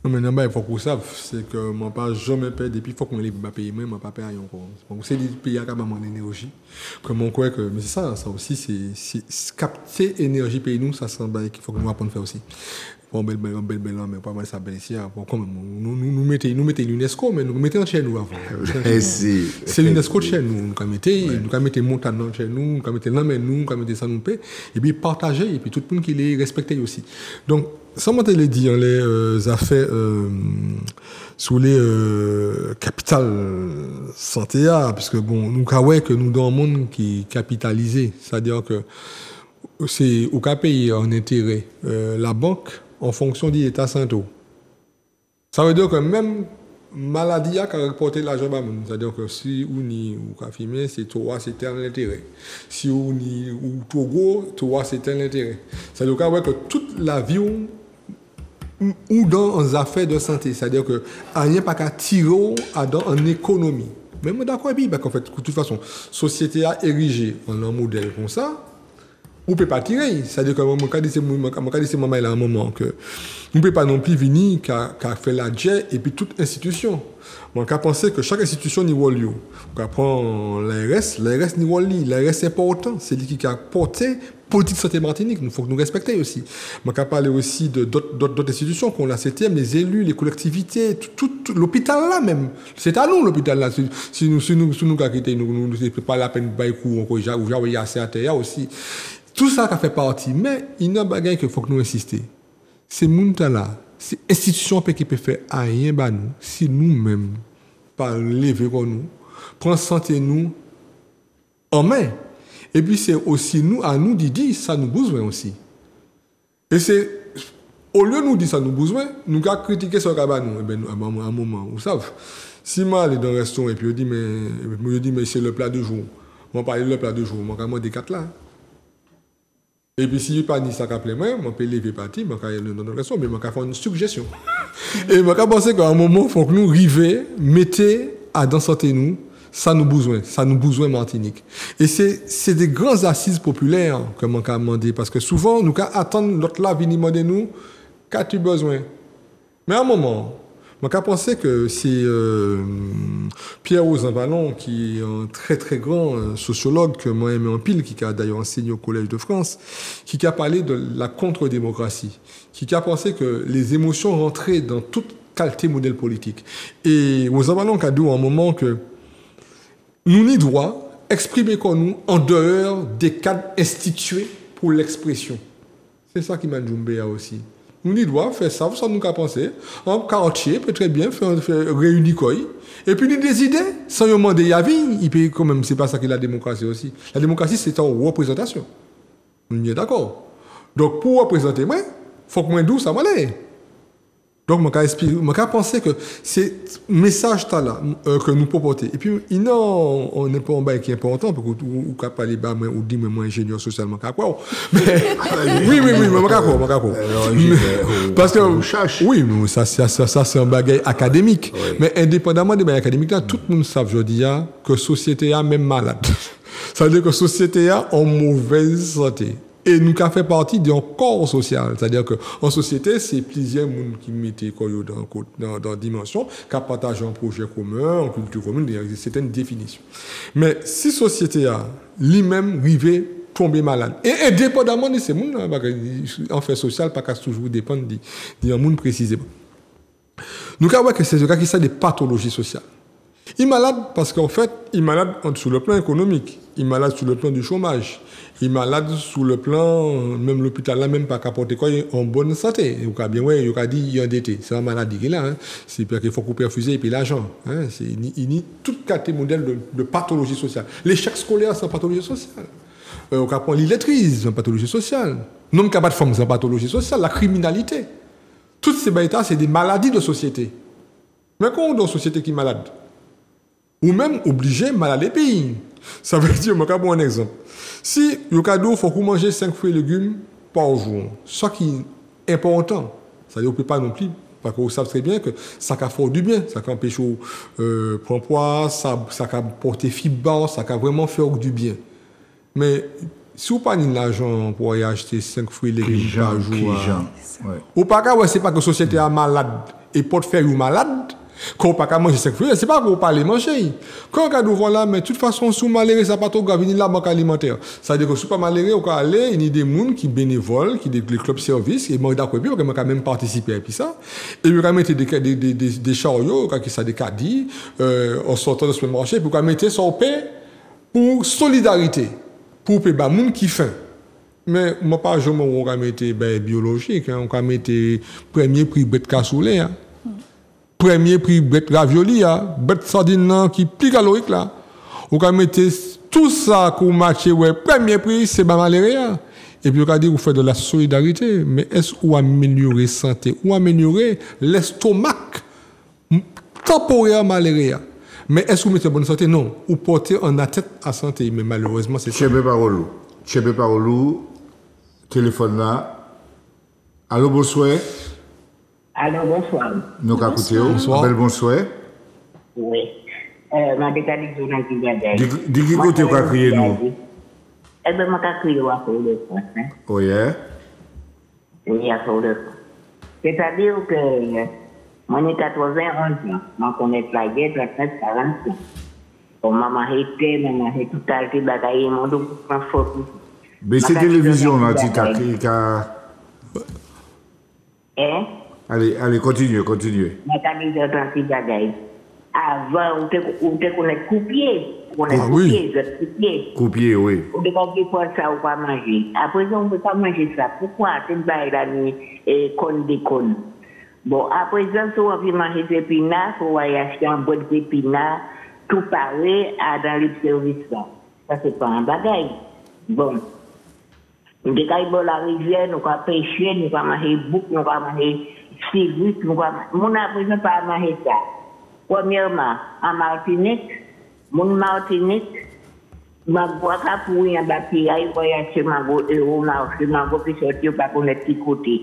Non, mais il faut qu'on sache, c'est que moi pas jamais perdre, depuis il faut qu'on les payer, moi je pas payer encore. Donc c'est des pays qui ont mon énergie. Comme on croit que, mais c'est ça aussi, c'est capter l'énergie pays nous, ça c'est un bail qu'il faut que nous apprenions à faire aussi. Bon, bel, mais pas mal ça bel ici. Bon, comme nous mettons l'UNESCO, mais nous mettons chez nous avant. C'est l'UNESCO chez nous. Nous mettons montagne chez nous, nous mettons l'homme nous mettons ça nous paie, et puis partager, et puis tout le monde qui les respecte aussi. Donc, sans moi te le dire, les affaires sous les capitales santé, puisque bon, nous savons que nous dans un monde qui est capitalisé, c'est-à-dire que c'est au cas payer en intérêt la banque en fonction de l'état santé. Ça veut dire que même maladie a reporté l'argent, c'est-à-dire que si on y ou filmer, c'est toi c'est tel intérêt. Si on y ou Togo, toi c'est tel intérêt. C'est-à-dire que toute la vie ou dans les affaires de santé, c'est-à-dire que rien pas qu'à tirer dans en économie. Même d'accord puis parce qu'en fait de toute façon société a érigé en un modèle comme ça. On peut pas tirer, c'est-à-dire que mon cas c'est maman là un moment que on peut pas non plus venir qu'à faire la jet et puis toute institution. Mon cas penser que chaque institution niveau lieu. On prend l'ARS niveau li, l'ARS c'est important, c'est lui qui a porté politique santé Martinique, il faut que nous respecter aussi. On peut parler aussi de d'autres institutions qu'on a CTM, les élus, les collectivités, tout l'hôpital là même. C'est à nous l'hôpital là. Si nous quitter nous c'est pas la peine bailler coup encore ou y a CATA aussi. Tout ça qui fait partie, mais il y a un bagage qu'il faut que nous insister. C'est là, c'est institution qui peut faire rien bah nous, si nous-mêmes pas lever comme nous, prendre santé nous en main. Et puis c'est aussi nous à nous de dire ça nous besoin aussi. Et c'est au lieu de nous dire ça nous besoin, nous avons critiqué ce que nous, et ben à un moment, vous savez, si moi aller dans un restaurant et puis je dis mais c'est le plat de jour. Moi parler le plat de jour, moi quand des 4 là. Et puis, si je pas dit ça qu'à plein moi, je peux lever parti, je peux aller dans notre restaurant, mais je peux faire une suggestion. Et je pense qu'à un moment, il faut que nous arrivions, mettez à dans santé nous, ça nous besoin Martinique. Et c'est des grandes assises populaires que je peux demander, parce que souvent, nous attendons l'autre là venir demander nous, qu'as-tu besoin? Mais à un moment, je pense que c'est Pierre Ozanvallon, qui est un très très grand sociologue que moi aimé en pile, qui a d'ailleurs enseigné au Collège de France, qui a parlé de la contre-démocratie, qui a pensé que les émotions rentraient dans toute qualité modèle politique. Et Ozanvallon a dit à un moment que nous n'y droit exprimer comme nous en dehors des cadres institués pour l'expression. C'est ça qui m'a dit aussi. Nous devons faire ça, ça nous a pensé. En quartier, peut très bien faire réunir quoi. Et puis, nous des idées, sans demander à vie, il peut quand même, c'est pas ça que la démocratie aussi. La démocratie, c'est en représentation. On est d'accord. Donc, pour représenter moi, il faut que moi d'où ça m'allait. Donc, je pense que c'est le message là que nous pouvons porter. Et puis, on n'est pas un bail qui est important, parce que vous pouvez parler bas, ou dire, moi, ingénieur social, je quoi. Mais, oui, parce que, oui, ça c'est un bagage académique. Oui. Mais indépendamment des bagages académiques, là, tout le monde sait aujourd'hui que la société est même malade. Ça veut dire que la société est en mauvaise santé. Et nous avons fait partie d'un corps social. C'est-à-dire qu'en société, c'est plusieurs personnes qui mettent dans la dimension, qui partagent un projet commun, une culture commune, c'est une définition. Mais si la société a lui-même arrivé tomber malade, et indépendamment de ces gens, en fait social, pas toujours dépendre d'un monde précisément. Nous avons que c'est des pathologies sociales. Il est malade parce qu'en fait, il est malade sur le plan économique, il est malade sur le plan du chômage, il est malade sur le plan, même l'hôpital là, même pas qu'apporter quoi, en bonne santé. Il a bien, ouais, il a dit, il est endetté. C'est une maladie qu'il a, hein. C'est parce qu'il faut couper refuser et puis l'argent. Hein. Il nie toute catégorie de pathologie sociale. L'échec scolaire, c'est une pathologie sociale. On apprend l'illettrisme, c'est une pathologie sociale. Non capable de femme, c'est une pathologie sociale. La criminalité. Toutes ces bêtas, c'est des maladies de société. Mais quand on est dans une société qui est malade, ou même obligé de mal à les pays. Ça veut dire, je vais vous un exemple. Si il faut que vous mangez 5 fruits et légumes par jour, ce qui est important, ça ne peut pas non plus, parce que vous savez très bien que ça peut faire du bien, ça peut empêcher prendre poids, ça peut porter fibre, ça peut vraiment faire du bien. Mais si vous n'avez pas l'argent pour aller acheter 5 fruits et légumes par jour, ou pas que c'est pas que la société est malade et peut faire vous malade. Quand on ne peut pas manger 5 fruits, c'est pas qu'on ne peut pas les manger. Quand on regarde là, mais de toute façon, si on est ça pas trop grave, il y a la banque alimentaire. Ça veut dire que si on n'est pas on peut aller, il y a des gens qui bénévoles, qui des clubs services, et moi d'accord, on peut quand même participer à ça. Et on peut mettre des chariots, des caddies, en sortant de ce marché, pour mettre son paix pour solidarité, pour payer les gens qui faim. Mais moi, pas jamais on va mettre biologique, on va mettre premier prix bête cassoulet. Premier prix bête ravioli, bête sardine qui plus calorique là. On va mettre tout ça pour matcher, ouais, premier prix, c'est pas malaria. Et puis on va dire vous faites de la solidarité, mais est-ce qu'on améliorer la santé ou améliorer l'estomac temporaire malaria? Mais est-ce que vous mettez en bonne santé? Non. Vous portez en tête à santé, mais malheureusement c'est ça. Chebe Parolou, téléphone là. Allô, bonsoir. Alors, bonsoir. Nous avons écouté. Bonsoir. Bel bonsoir. Oui. Ma décalé de la Gigada. Dis qui côté vous avez crié nous? Eh bien, moi, j'ai crié à Fort-de France. Oh, yeah. Oui, à Fort-de-France. C'est-à-dire que moi, j'ai 91 ans. Moi, je connais la guerre, 39, 40 ans. Comme maman était, maman était tout à l'heure, bagaille, mon dos, ma faute. Mais c'est télévision, là, qui a. Hein? Allez, continuez. Ma télévision, c'est bagaille. Avant, on te connaît coupier. Coupier, oui. On ne peut pas faire ça ou pas manger. Après ça, on ne peut pas manger ça. Pourquoi? C'est une baille et conne des connes. Bon, après ça, si on veut manger des épinards, il faut aller acheter un boîte d'épinards, tout pareil dans les services. Ça, c'est pas un bagaille. Bon. Nous avons la rivière, nous avons pêché, nous avons manger bouc, nous avons manger civique, nous avons manger. Nous n'avons pas manger ça. Premièrement, en Martinique, mon Martinique, ma boîte à pourri en bâti, il voyage chez ma go, marché, ma go, puis sortir par contre petit côté.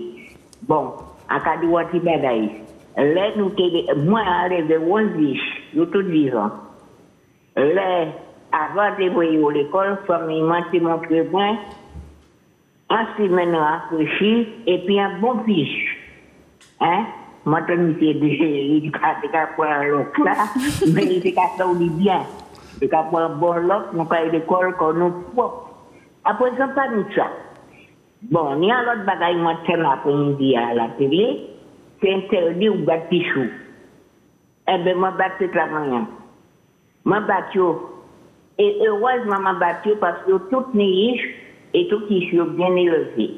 Bon, en cas de wati bagaille, là, nous moi, arrivé 11 biches, nous tout vivants. Là, avant de voyer à l'école, famille m'a montré moi, en semaine rafraîchi, et puis un bon fiche. Hein? Moi, je me suis dit, il y a un loc là, mais il y a un bien. Il y a un bon loc, nous avons l'école qu'on nous propre. Après ça, pas de ça. Bon, il y a l'autre bagaille, moi, je l'après-midi à la télé, c'est interdit ou battre pichou. Eh bien, moi, battre travaillant. Moi, battu. Et heureusement, moi, battu parce que toutes les riches et toutes les sont bien élevées.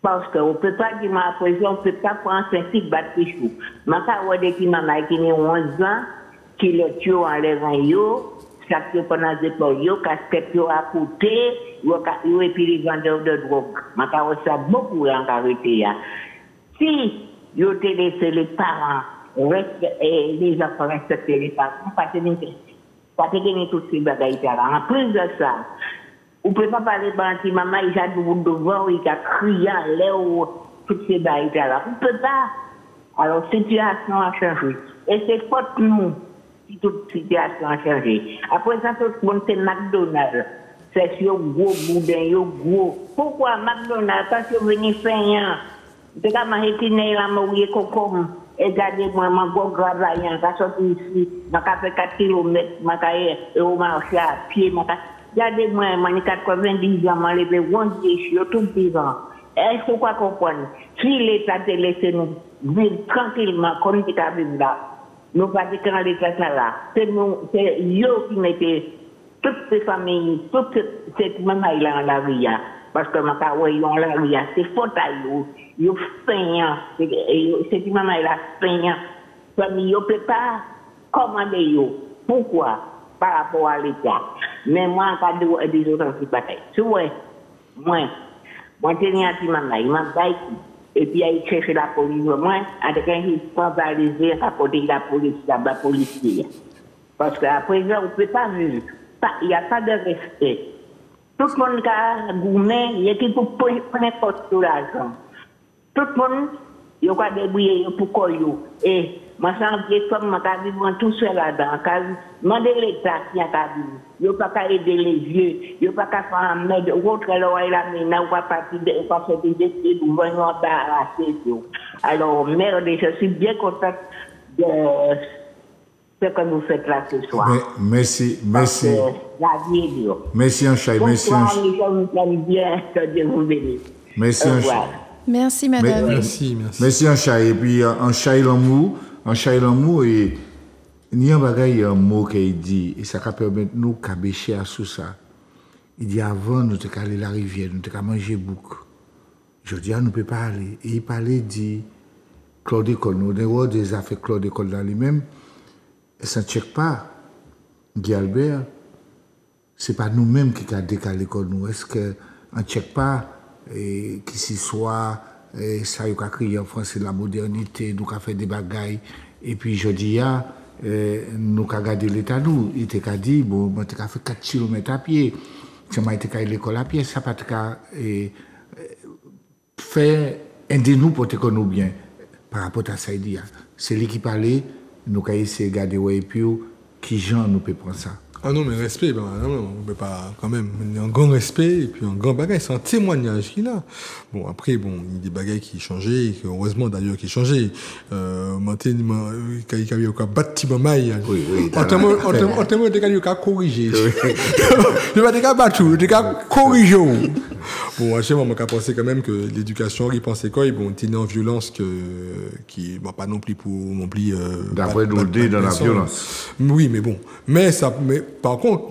Parce qu'on ne peut pas dire, à présent, on ne peut pas prendre un petit battre pichou. Je vois des petits mamans qui ont 11 ans, qui le tuent en levant yo, ça peut pendant des épaules, casquette à côté, et puis les vendeurs de drogue. Je vois ça beaucoup en carité. Si vous avez laissé les parents, les enfants respecter les parents, pas de gagner toutes ces bagailles. En plus de ça, on ne peut pas parler de petit maman, il a devant, il a crié à l'air, toutes ces bagailles. On ne peut pas. Alors, la situation a changé. Et c'est faute nous si toute situation a changé. Après ça, tout le monde c'est McDonald's. C'est sur gros boudin, gros. Pourquoi McDonald's? Parce que vous venez faire rien. Je vais m'arrêter là, je vais concombre. Et regardez-moi, je vais travailler, je vais sortir ici, je vais faire 4 km, je vais marcher à pied. Regardez-moi, je vais 90 ans, je vais lever 11 je suis tout vivant. Est-ce que vous comprenez? Si l'État te laisse nous vivre tranquillement, comme tu as vu là, nous pas déclarer l'état ça là. C'est eux qui mettaient toutes ces familles, toute cette maman là en la rue. Parce que ma parole, ils ont la rue, c'est faute à eux. Ils sont peignants. Cette maman là peignant. Famille, ils ne peuvent pas commander eux. Pourquoi? Par rapport à l'État. Mais moi, en cas de des autres batailles. Tu vois, moi, j'ai dit à maman, il m'a dit, et puis il cherche la police. Moi, avec un histoire balisé, à côté de la police, la policière. Parce qu'à présent, on ne peut pas vivre. Il n'y a pas de respect. Tout le monde a gourmet, il y a qui pour prendre sur l'argent. Tout le monde, il y a débrouiller pour quoi. Et moi, je suis comme je vis tout seul là-dedans. Je demande l'État qui a vu. Il n'y a pas qu'à aider les vieux. Il n'y a pas qu'à faire un maître. L'autre, il n'a pas parti de faire des décisions pour venir embarrasser. Alors, merde, je suis bien contente de ce que vous faites là ce soir. Merci. La vie est dure. Merci, Anchaï. Bonsoir, les gens vous aiment bien. Que Dieu vous bénisse. Merci, Anchaï. Merci, madame. Merci. Merci, Anchaï. Et puis, Anchaï l'amour, et il y a un mot qu'il dit, et ça va permettre nous de bêcher à tout ça. Il dit avant, nous devons aller à la rivière, nous devons manger bouc. Je dis, nous ne pouvons pas aller. Et il parlait, dit, Claude École, nous avons déjà fait Claude École dans lui-même. Et ça ne check pas, Guy Albert, ce n'est pas nous-mêmes qui avons décalé l'école. Est-ce qu'on ne check pas qui s'y soit, ça y a crié en France, c'est la modernité, nous avons fait des bagailles. Et puis je dis, nous avons gardé l'État, nous. Il t'a dit, bon, on a fait 4 km à pied. Si on a été à l'école à pied, ça n'a pas fait aider nous pour que nous bien. Par rapport à ça, il dit, c'est lui qui parlait. Nous avons essayé de garder et puis qui gens nous peut prendre ça. Ah non, mais respect, non, on ne peut pas quand même. Un grand respect et puis un grand bagage, c'est un témoignage qu'il a. Bon, après, bon, il y a des bagages qui changé, et heureusement d'ailleurs qui changé. Maintenant, quand il y a un bâtiment maille, en termes de cas, il y a corriger. Il y a des cas battus, des cas corriger. Bon, actuellement, on a pensé quand même que l'éducation, il pensait quoi, bon, il en violence qui va pas non plus pour non plus. D'après nous dire dans la violence. Oui, mais bon, mais par contre,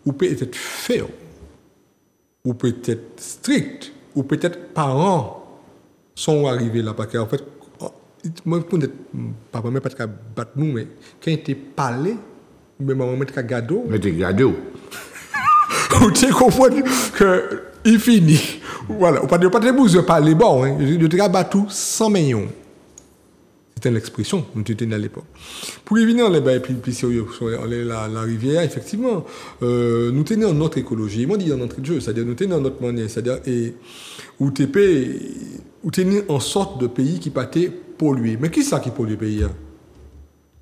ou peut-être faire, ou peut-être strict, ou peut-être parents sont arrivés là parce qu'en fait, moi papa même pas de battre nous, mais quand il était parlé, mais maman mettre gado. Mettez gado. Vous comprenez que il finit. Voilà, on pas de besoin de parler bon, hein. Je te battu 100 millions. C'était l'expression, nous étions à l'époque. Pour y venir, puis sur la rivière, effectivement, nous tenions notre écologie. Moi, je dis dans notre jeu, c'est-à-dire nous tenions notre manière, c'est-à-dire où tenions en sorte de pays qui partait polluer. Mais qui c'est qui pollue le pays?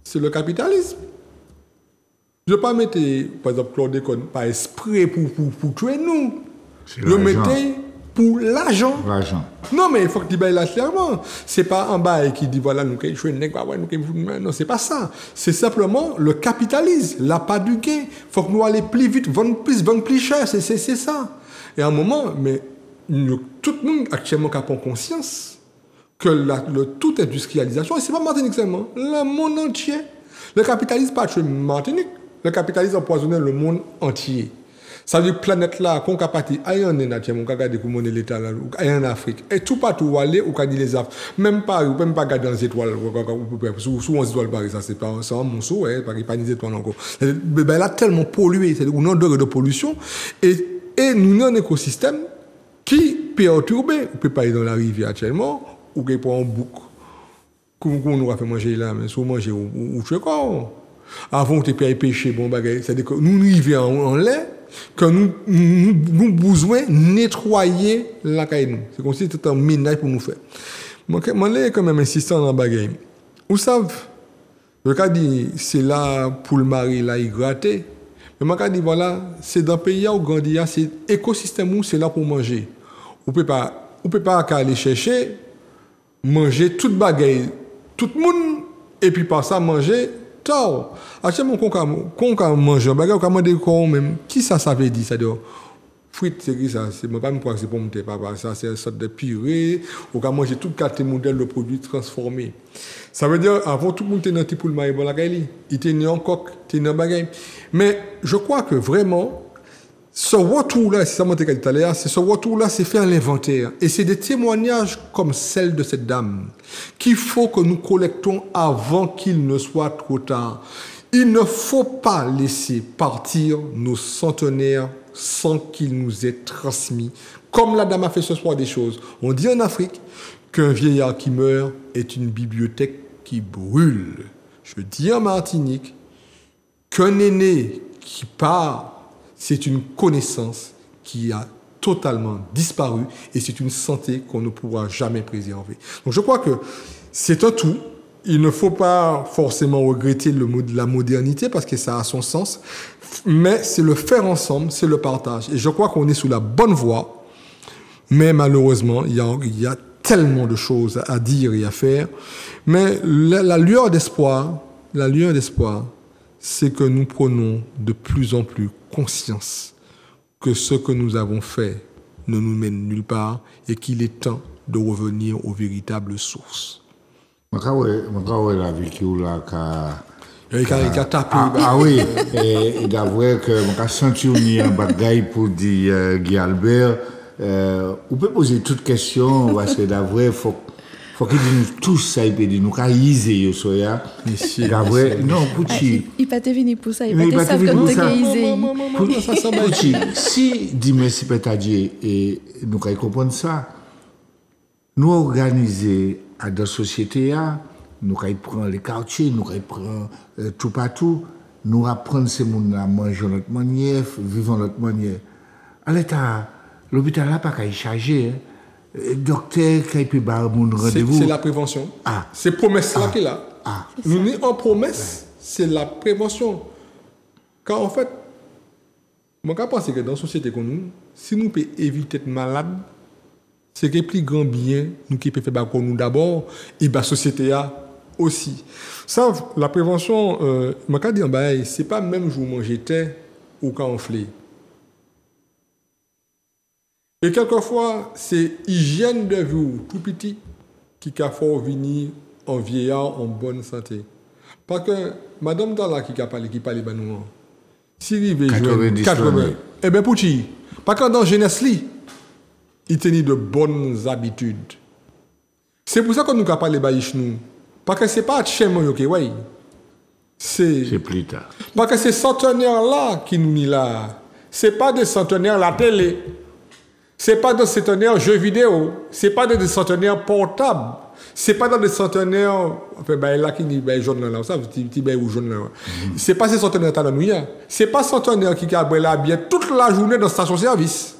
C'est le capitalisme. Je ne vais pas mettre, par exemple, Claude École, par esprit pour tuer nous. Je mettais pour l'argent. Non, mais il faut que tu bailles là clairement. C'est pas un bail qui dit voilà, nous jouer non, c'est pas ça. C'est simplement le capitalisme, la part du gain. Il faut que nous allions plus vite, vendre plus cher. C'est ça. Et à un moment, mais tout le monde actuellement qui a conscience que toute industrialisation, et c'est pas Martinique seulement, le monde entier. Le capitalisme pas tuer Martinique. Le capitalisme empoisonne le monde entier. Ça veut dire que la planète là, qu'on a parti, ailleurs en État, on a regardé comment l'État là, ailleurs en Afrique, et tout partout où aller, on a dit les Afriques, même pas regarder dans les étoiles, souvent les étoiles pareil, ça c'est pas un monceau, pas des étoiles encore. Ben là, tellement pollué, c'est un degré de pollution, et nous avons un écosystème qui perturbe, on ne peut pas aller dans la rivière actuellement, ou qu'on prend un bouc, qu'on nous a fait manger là, mais si on mange, ou tu sais quoi, avant que tu aies pêché, bon bagage, c'est-à-dire que nous arrivons en lait, que nous besoin nettoyer la caille. C'est comme si c'était un ménage pour nous faire. Moi, je quand même insistant dans la bagaille. Vous savez, le cas dit, c'est là pour le mari, là, il gratte. Mais moi, je dis, voilà, c'est dans le pays où grandit, c'est l'écosystème où c'est là pour manger. On ne peut pas aller chercher, manger toute bagaille, tout le monde, et puis par ça, manger. Actuellement, quand on mange un bagage, on demande même qui ça veut dire. C'est-à-dire, frites, c'est ça. C'est pas me croire que c'est pour monter, papa. Ça, c'est une sorte de purée. On va manger tout quatre modèles de produits transformés. Ça veut dire, avant tout le monde était dans le petit poule maïs, bon, la gaille, il était né en coq, il était né en bagaille. Mais je crois que vraiment, ce retour-là, c'est ça mon dit tout à l'heure, c'est ce retour-là, c'est faire l'inventaire. Et c'est des témoignages comme celle de cette dame qu'il faut que nous collectons avant qu'il ne soit trop tard. Il ne faut pas laisser partir nos centenaires sans qu'ils nous aient transmis. Comme la dame a fait ce soir des choses. On dit en Afrique qu'un vieillard qui meurt est une bibliothèque qui brûle. Je dis en Martinique qu'un aîné qui part, c'est une connaissance qui a totalement disparu et c'est une santé qu'on ne pourra jamais préserver. Donc je crois que c'est un tout. Il ne faut pas forcément regretter la modernité parce que ça a son sens, mais c'est le faire ensemble, c'est le partage. Et je crois qu'on est sous la bonne voie, mais malheureusement, il y a tellement de choses à dire et à faire. Mais la lueur d'espoir, c'est que nous prenons de plus en plus conscience que ce que nous avons fait ne nous mène nulle part et qu'il est temps de revenir aux véritables sources. La vécu là ah oui, et d'avoir que mon senti un bagaille pour dire Guy Albert, on peut poser toutes questions parce que d'avoir faut qu'il dise tout ça, il peut dire nous caïser soya. D'avoir non Pucci. Il pas te venir pour ça, il pas te savoir comme te caïser. Pucci, si dit merci Pétadier et nous caï comprendre ça. Nous organiser à la société, nous prenons les quartiers, nous prenons tout partout, nous apprenons ces gens à manger notre manière, vivre notre manière. À l'état, l'hôpital n'a pas qu'à y charger. Docteur, qui peut avoir mon rendez-vous. C'est la prévention. C'est promesse-là qu'il a. Nous sommes en promesse, c'est la prévention. Car en fait, moi, je pense que dans la société comme nous, si nous pouvons éviter d'être malades, c'est que le plus grand bien, nous qui pouvons faire pour nous d'abord, et la société aussi. Ça, la prévention, je peux dire, ce n'est pas même jour manger thé ou quand on flé. Et quelquefois, c'est hygiène de vie tout petit qui a fait venir en vieillard en bonne santé. Parce que madame Dalla qui parle de nous, si il veut jouer 80, eh bien, pour qui? Parce que dans la jeunesse, il tenait de bonnes habitudes. C'est pour ça que nous parlons de nous. Parce que ce n'est pas chez moi, oui. C'est plus tard. Parce que ces centenaires-là qui nous mis là, ce n'est pas des centenaires la télé. Ce n'est pas des centenaires jeux vidéo. Ce n'est pas des centenaires portables. Ce n'est pas dans des centenaires. Enfin, là qui dit jaune là, ça, petit ou jaune là. Ce n'est pas ces centenaires là nous. Ce n'est pas centenaires qui a la bien toute la journée dans la station-service.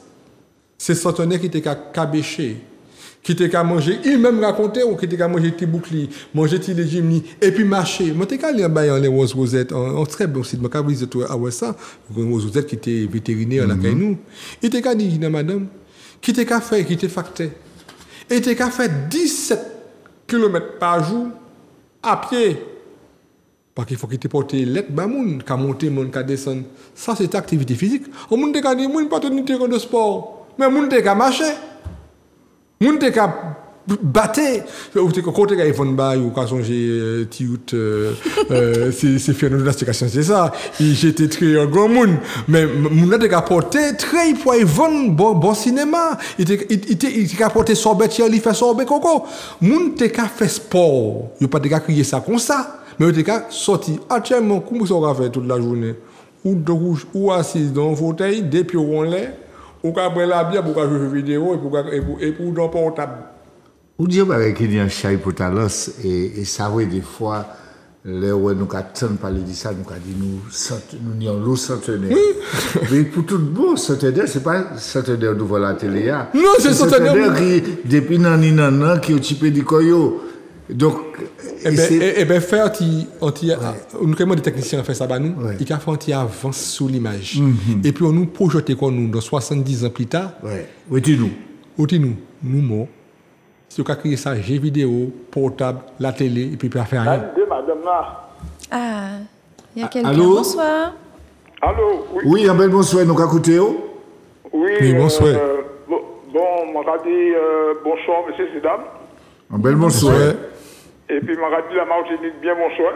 C'est centenaires qui étaient cabéchés, qui étaient qu'à manger, il même raconté, ou qui étaient qu'à manger des boucliers, manger des légumes, et puis marcher. Moi, j'étais qu'à aller en les Rose Rosette, en très bon site, je suis allé à ça, Rose Rosette qui était vétérinaire là, nous. Il était qu'à dire, madame, qui était qu'à faire, qui était facteur. Il était qu'à faire 17 km par jour à pied. Parce qu'il faut qu'il te porte l'aide, qu'à monter, qu'à descendre. Ça, c'est activité physique. On ne peut pas dire, pas tenir terrain de sport. Mais moun te ka marcher, moun te ka battre. Ou te quand te ka Yvonne Bay ou ka songer Tiout, c'est faire une station, c'est ça. J'étais très un grand moun, mais moun te ka porter très pour Yvonne bon cinéma. Il te ka porter sorbet, il fait sorbet coco. Moun te ka fait sport, yo pas te ka crier ça comme ça, mais te ka sorti actuellement comment ça va faire toute la journée ou assis dans un fauteuil depuis on l'est. Ou qu'à boire la bière, pour jouer vidéo et pour dans portable. Vous dites qu'il y a un chai pour talos et ça oui des fois les où nous attendons parler de ça nous dit nous avons l'eau centenaire. Mais pour tout bon centenaire c'est pas centenaire devant la télé là. Non c'est centenaire qui depuis nan qui occupé du koyo. Donc faire nous comment des techniciens fait ça nous il a fait anti-avance sur l'image et puis on nous projette quoi nous dans 70 ans plus tard où nous morts si on a créé ça jeux vidéo portable la télé et puis pas faire rien madame là il y a quelqu'un bonsoir allô oui un bel bonsoir nous écouter oui Oui, bonsoir. Bon, m'a dit bonsoir, monsieur et dames. Un bel bonsoir. Et puis, m'a dit la Martinique, bien bonsoir.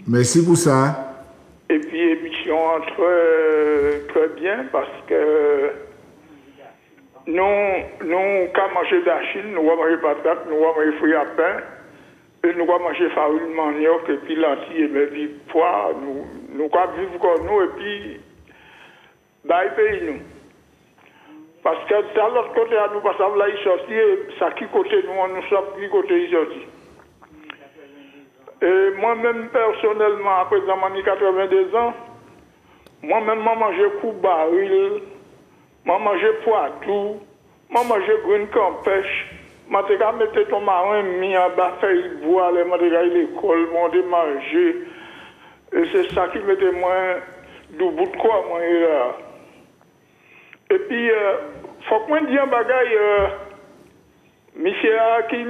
Merci pour ça. Et puis, émission très bien parce que nous, quand manger d'achille, nous allons manger patate, nous allons manger fruits à pain, et nous allons manger farine, manioc, et puis lentilles, et puis pois, nous allons vivre comme nous, et puis, bah, pays nous. Parce que de l'autre côté, à nous, parce que là, il sortit, ça qui côté nous, nous sommes qui côté il sortit. Et moi-même, personnellement, après avoir 82 ans, moi-même, j'ai mangé coup baril, j'ai mangé poitou, j'ai mangé green campèche, j'ai mis ton marin mis en bas, fait boire, j'ai l'école, j'ai mangé. Et c'est ça qui mettait moi du bout de quoi, moi, là. Et puis, faut que je dise un bagage, monsieur qui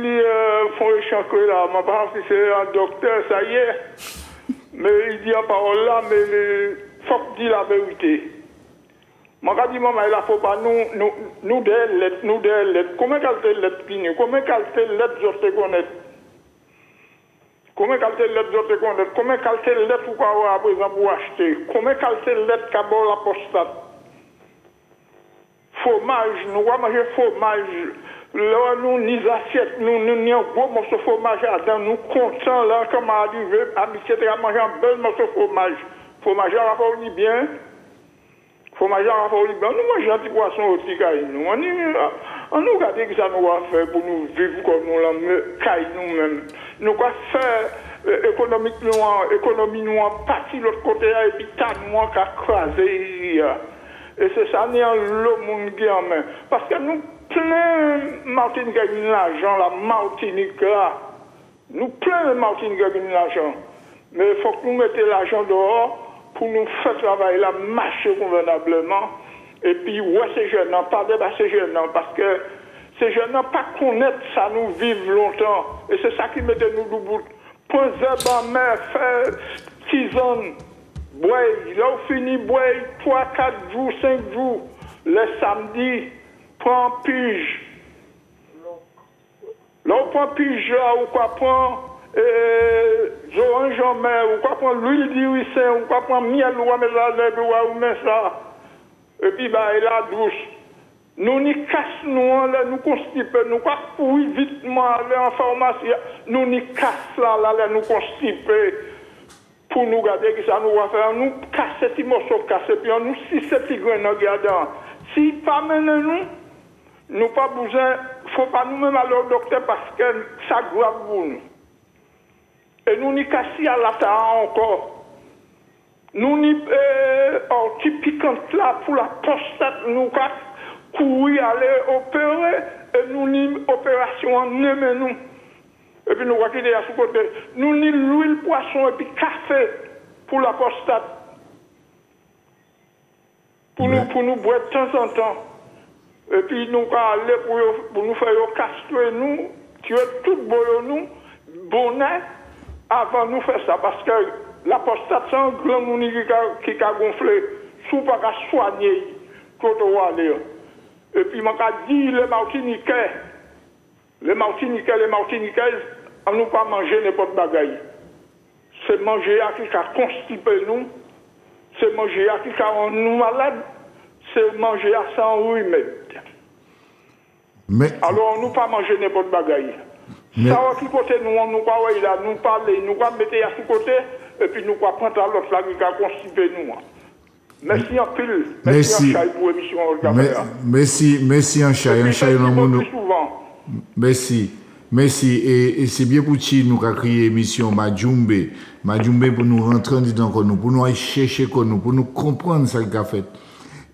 font le chantier là, je ne sais pas si c'est un docteur, ça y est, mais il dit en parole là, mais il faut que je dise la vérité. Je dis, maman, il ne faut pas nous des lettres. Comment qualité de lettres fini? Comment qualité de lettres je te connais? Comment qualité de lettres je te connais? Comment qualité de lettres vous pouvez avoir, par exemple, pour acheter? Comment qualité de lettres qu'a bon la postate? Fromage, nous allons manger fromage. Là, nous, ni assiette, nous avons un gros morceau de fromage là-dedans. Nous comptons là, comme à arriver, à manger un bel morceau de fromage. Fromage à rapport bien. Fromage à rapport bien. Nous mangeons un petit poisson au petit caille. On nous regarde ce que ça nous va faire pour nous vivre comme nous l'avons nous-mêmes. Nous allons faire économie nous en partie de l'autre côté et puis tant de moins qu'à craser. Et c'est ça, nous avons le monde qui en main. Parce que nous, plein Martinique gagne l'argent, la Martinique là. Nous, plein Martinique gagne l'argent. Mais il faut que nous mettions l'argent dehors pour nous faire travailler là, marcher convenablement. Et puis, ouais, ces jeunes, pas débat ces jeunes, parce que ces jeunes n'ont pas connaître ça, nous vivre longtemps. Et c'est ça qui mettait nous debout. Point zéro, mer, faire tisane. Bois, là où fini bois 3, 4 jours, 5 jours, le samedi, prend pige. Là où prend pige, là où quoi prend orange en mer, ou quoi prend l'huile d'iricin, ou quoi prend miel, ou mettre la lèvre, ou mettre ça. Et puis, bah, il a douce. Nous n'y casse, nous constipons, nous quoi courir vite, aller en pharmacie, nous n'y casse là, nous constipons. Pour nous garder que ça nous va faire, nous casser ces morceaux cassés, puis nous si ces petits grains dans gardant. Si pas mener nous pas besoin, faut pas nous-mêmes aller au docteur parce que ça grave pour nous. Et nous n'y casser à la terre encore. Nous n'y ortie piquante là pour la prostate, nous courir aller opérer, et nous n'y opération en nous. Et puis nous allons quitter à ce côté. Nous ni l'huile poisson et puis café pour la prostate. Pour nous boire de temps en temps. Et puis nous allons aller pour nous faire castrer nous, tuer tout nous, bonnet, avant nous faire ça. Parce que la prostate, c'est un grand mouni qui a gonflé. Si vous ne pouvez pas soigner, quand on va aller. Et puis, je dis les Martiniquais, les Martiniquaises, on ne peut pas manger n'importe bagaille. C'est manger à qui a constipé nous, c'est manger à qui a rendu nous malades, c'est manger à sans remède. Alors, on ne peut pas manger n'importe bagaille. Ça, qui côté nous, on nous parle là, nous parler, nous va mettre à ce côté, et puis nous va prendre l'autre là qui a constipé nous. Merci en pile. Merci en chai pour l'émission. Merci en chai. Merci. Et c'est bien pour qui nous avons créé l'émission Majumbe. Majumbe pour nous rentrer dedans, pour nous aller chercher, pour nous comprendre ce qu'il a fait.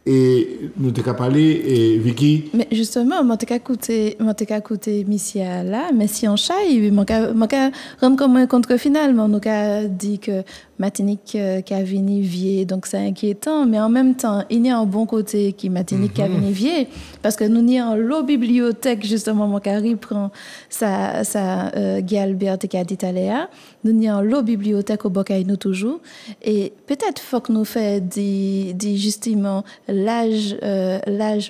Et nous t'avons parlé, Vicky. Mais justement, je t'ai écouté Missia là, merci en chai. Je t'ai rendu comme un contre finalement. Nous avons dit que Martinique qui a venu vieux, donc c'est inquiétant, mais en même temps, il y a un bon côté qui Martinique qui a venu vieux, parce que nous n'y avons la bibliothèque, justement, mon cari prend sa Guy Albert qui a dit à Léa, nous n'y avons la bibliothèque au Bocaï nous toujours, et peut-être faut que nous fassions justement l'âge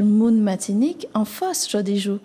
moun Martinique en force, je dis jour,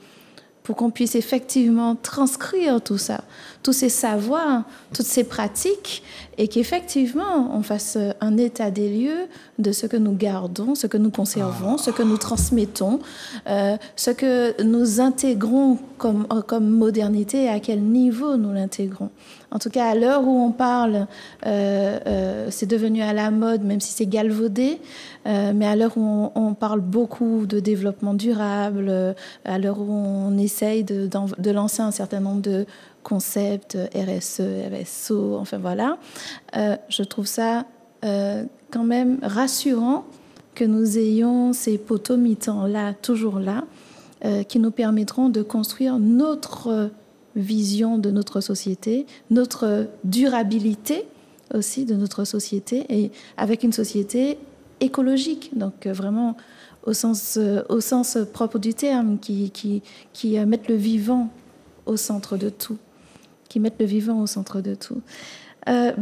pour qu'on puisse effectivement transcrire tout ça, tous ces savoirs, toutes ces pratiques, et qu'effectivement, on fasse un état des lieux de ce que nous gardons, ce que nous conservons, ce que nous transmettons, ce que nous intégrons comme modernité et à quel niveau nous l'intégrons. En tout cas, à l'heure où on parle, c'est devenu à la mode, même si c'est galvaudé, mais à l'heure où on parle beaucoup de développement durable, à l'heure où on essaye de lancer un certain nombre de concepts, RSE, RSO, enfin voilà, je trouve ça quand même rassurant que nous ayons ces poteaux mi-temps-là, toujours là, qui nous permettront de construire notre vision de notre société, notre durabilité aussi de notre société, et avec une société écologique, donc vraiment au sens propre du terme, qui mette le vivant au centre de tout,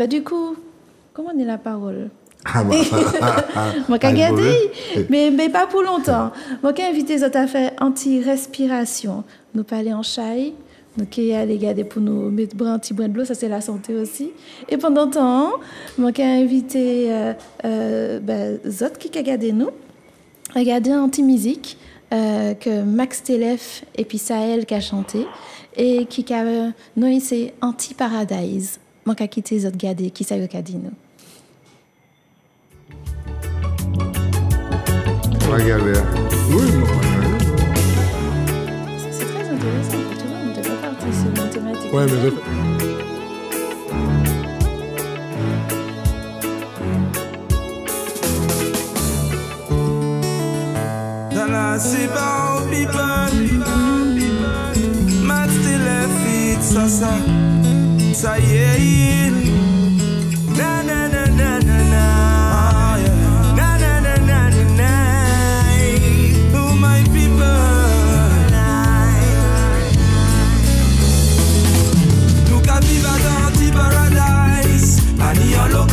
du coup, comment on est la parole? Moi qu'à garder, mais pas pour longtemps. Moi qu'à inviter les autres à faire anti-respiration. Nous parler en chai, nous qui aller garder pour nous mettre un petit brin de l'eau, ça c'est la santé aussi. Et pendant ce temps, moi qu'à inviter les autres qui regardent nous, regarder un anti-musique que Max Telef et puis Sahel qui a chanté et qui a nous c'est Anti-Paradise. Moi qu'à quitter les autres garder qui ça qu'a dit nous. Regardez. Oui, c'est très intéressant. Tu vois, on ne devrait pas partir sur une thématique. Ouais, mais Dans la cyber people, Max Telef, ça y est. Na na na na na na.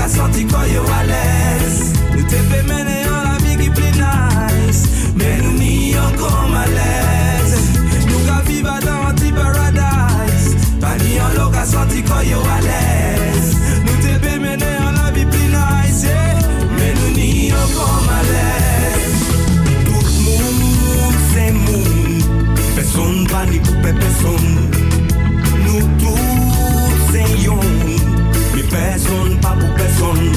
Sorti quand yo à l'aise, nous te fait mener en la vie qui plus nice, mais nous n'y encore malaise. Nous qu'à vivre dans anti-paradise, pas ni en l'eau qu'à sorti quand yo à l'aise. Nous te fait mener en la vie plus nice, mais nous n'y encore malaise. Tout le monde c'est monde, personne pas ni pour personne. Nous tous c'est yon. Personne, pas pour personne.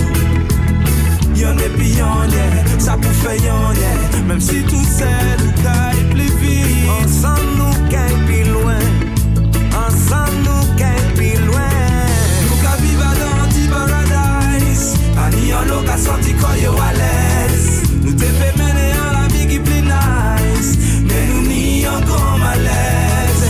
Y'en est puis y'en est, ça pour faire y'en est. Même si tout seul, nous caille plus vite. Ensemble, nous caille plus loin. Ensemble, nous caille plus loin. Nous qu'à vivre dans anti-paradise. Pas ni en l'eau qu'à sorti quand yo à l'aise. Nous te fait mener en la vie qui plus nice. Mais nous n'y encore malaise.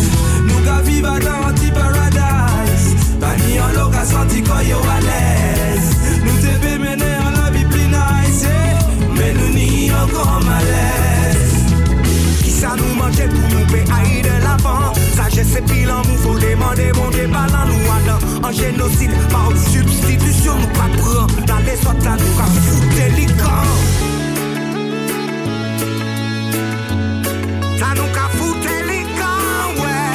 Nous qu'à vivre dans anti-paradise. Pas ni en l'eau qu'à sorti quand yo à l'aise. Nous te fait mener en la vie plus nice, mais nous n'y encore malaise. Qui ça nous manquait pour nous payer de l'avant? Sagesse et puis l'amour, faut demander bon Dieu parlant nous attend. En génocide, par substitution, nous pas prendre. Dans les sortes là, nous pas foutre les camps. Ça nous pas foutre les camps, ouais.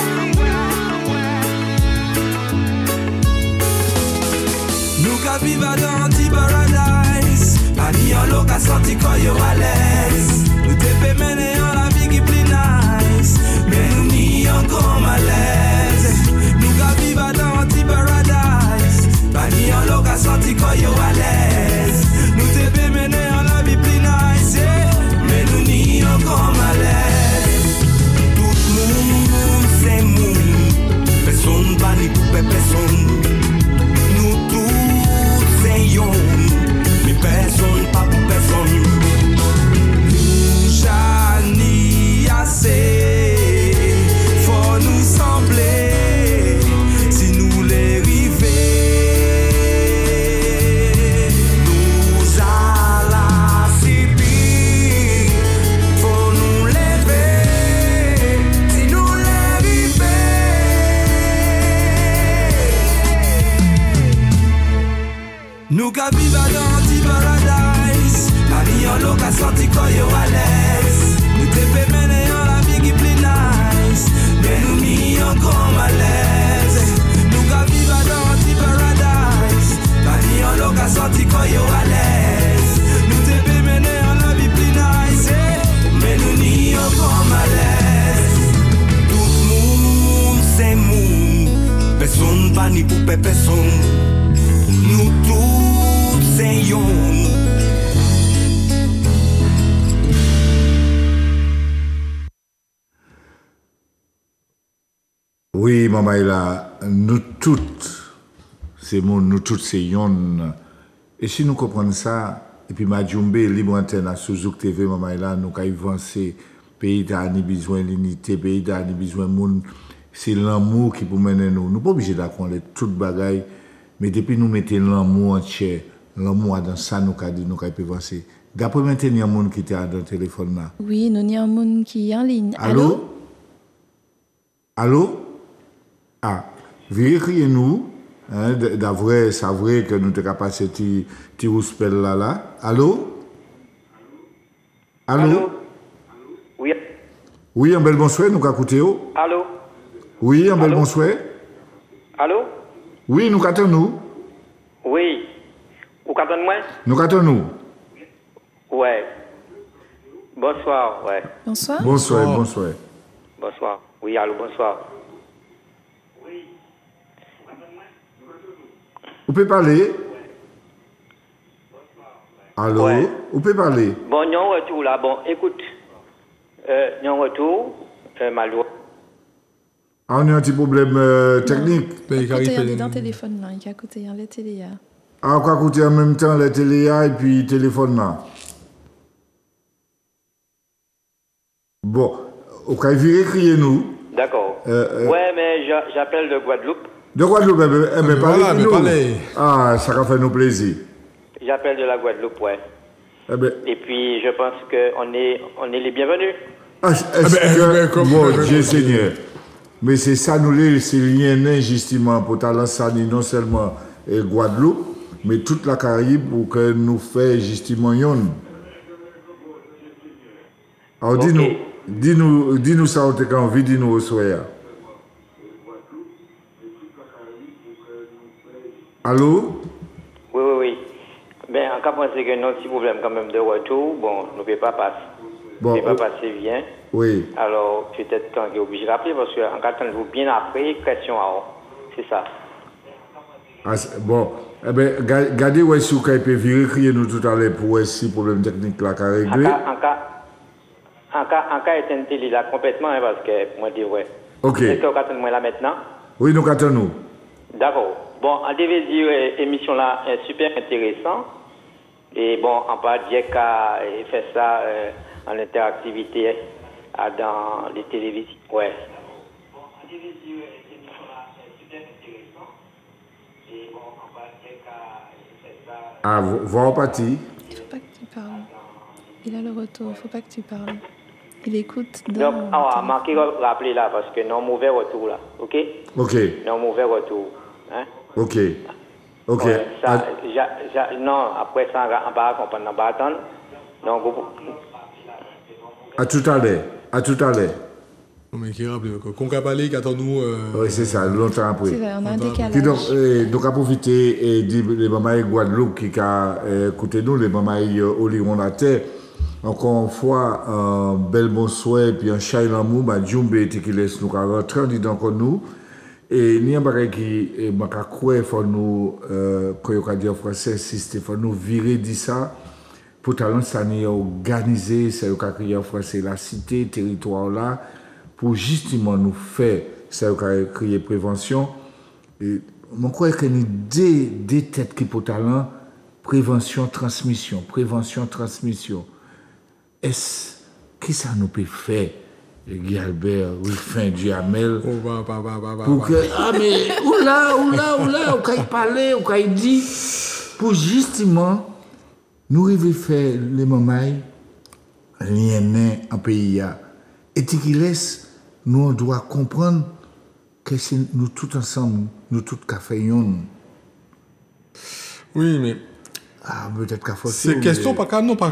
Nous qu'à vivre dans anti-paradise. Pas ni en l'eau qu'à sorti quand yo à l'aise. Nous te fait mener en la vie qui plus nice, mais nous n'y encore malaise. Nous qu'à vivre dans anti-paradise. Pas ni en l'eau qu'à sorti quand yo à l'aise. Nous te fait mener en la vie yo à l'aise. Nous te fait mener en la vie qui plus nice. Mais nous mis en grand malaise. Nous qu'à vivre dans un petit paradise. Pas ni en l'eau qu'à sortir yo à l'aise. Nous te fait mener en la vie plus nice. Mais nous n'y en grand malaise. Tout le monde c'est moun. Personne pas ni pour personne. Nous tous c'est yon. Oui, maman, là, nous toutes, c'est mon, nous toutes, c'est yon. Et si nous comprenons ça, et puis Madjoumbe, libre antenne à Souzouk TV, maman, là, nous avons avancé, pays d'Ani besoin l'unité, pays d'Ani besoin monde, c'est l'amour qui peut mener nous. Nous ne sommes pas obligés d'apprendre toutes les bagailles, mais depuis nous mettons l'amour entier, l'amour dans ça, nous avons dit, nous avons avancer. D'après maintenant, il y a un monde qui est dans le téléphone là. Oui, nous avons un monde qui est en ligne. Allô? Allô? Ah, vérifiez-nous, hein, d'avril, c'est vrai que nous avons passé petit rouspel là. Allô? Allô? Oui. Oui, un bel bonsoir, nous avons écouté. Allô? Oui, un bel bonsoir. Allô? Oui, nous avons nous. Oui. Vous attendez moi? Nous avons nous. Ouais. Bonsoir, ouais. Bonsoir. Bonsoir, bonsoir. Bonsoir. Oui, allô, bonsoir. Vous pouvez parler? Allô? Ouais. Vous pouvez parler? Bon, il y a un retour là. Bon, écoute. Il y a un retour. Malheureux. Ah, on a un petit problème technique. Il est dans le téléphone là, il a écouté la télé. Ah, on a écouté en même temps la télé et puis le téléphone là. Bon, vous pouvez écrire nous. D'accord. Ouais, mais j'appelle de Guadeloupe. De Guadeloupe, mais parlez voilà, nous. Parlez. Ah, ça va faire nous plaisir. J'appelle de la Guadeloupe, ouais. Et puis, je pense qu'on est les bienvenus. Ah, est-ce que, bon, Dieu Seigneur, mais c'est ça, nous, c'est rien justement pour talent ça, non seulement Guadeloupe, mais toute la Caraïbe pour que nous fassions justement yon. Alors, okay. dis-nous ça, on t'a envie, dis-nous au soir. Allô? Oui. Ben, en cas de penser que nous avons un petit problème quand même de retour, bon, nous ne pouvons pas passer. Bon, ne pouvons pas passer bien. Oui. Alors, peut-être qu'on est obligé de rappeler parce qu'en cas de vous bien après, question à vous. C'est ça. Ah, bon, eh bien, regardez où est-ce qu'on peut vérifier nous tout à l'heure pour voir si le problème technique là a réglé. En cas éteinte télé là complètement, hein, parce que moi, je dis ouais. Ok. Est-ce que vous attendez moi là maintenant? Oui, nous attendons. D'accord. Bon, on devait dire émission là est super intéressant. Et bon, on va dire qu'à faire ça en interactivité dans les télévisions. Ouais. Bon, on devait dire émission là est super intéressant. Et bon, on va dire qu'à faire ça. Ah, voir parti. Il ne faut pas que tu parles. Il a le retour, il ne faut pas que tu parles. Il écoute. Donc, on va marquer rappeler là parce que non mauvais retour là. Ok? Ok. Non mauvais retour. Hein? Ok. Ok. Ouais, ça, non, après ça, on va comprendre, on va attendre. Donc, à tout à l'heure. À tout à l'heure. Non, mais qui rappelle, qu'on a parlé, qu'attendons. Oui, c'est ça, longtemps après. C'est vrai, on a un décalage. Donc, à profiter et dire les mamans Guadeloupe qui a écouté nous, les mamans au Liron la terre. Encore une fois, un bel bonsoir, puis un chai l'amour, Madjoumbe qui laisse nous rentrer, on dit donc nous. Et il y a un bagage qui il faut nous, quand on dit en français, il faut nous virer de ça. Pour talent, ça nous organiser, c'est le cas en français, la cité, territoire là, pour justement nous faire, c'est le cas créer prévention. Et je crois qu'il y a des têtes qui pour talent, prévention, transmission. Est-ce que ça nous peut faire, Guy Albert, Wilfin Duhamel, pour que, ah mais, oula, on peut parler, on peut dire, pour justement, nous arriver à faire les mamans, liens en pays, et qui laisse, nous on doit comprendre que c'est nous tous ensemble, nous tous caféions. Oui, mais Ah, peut-être qu'à forcer. C'est question, pas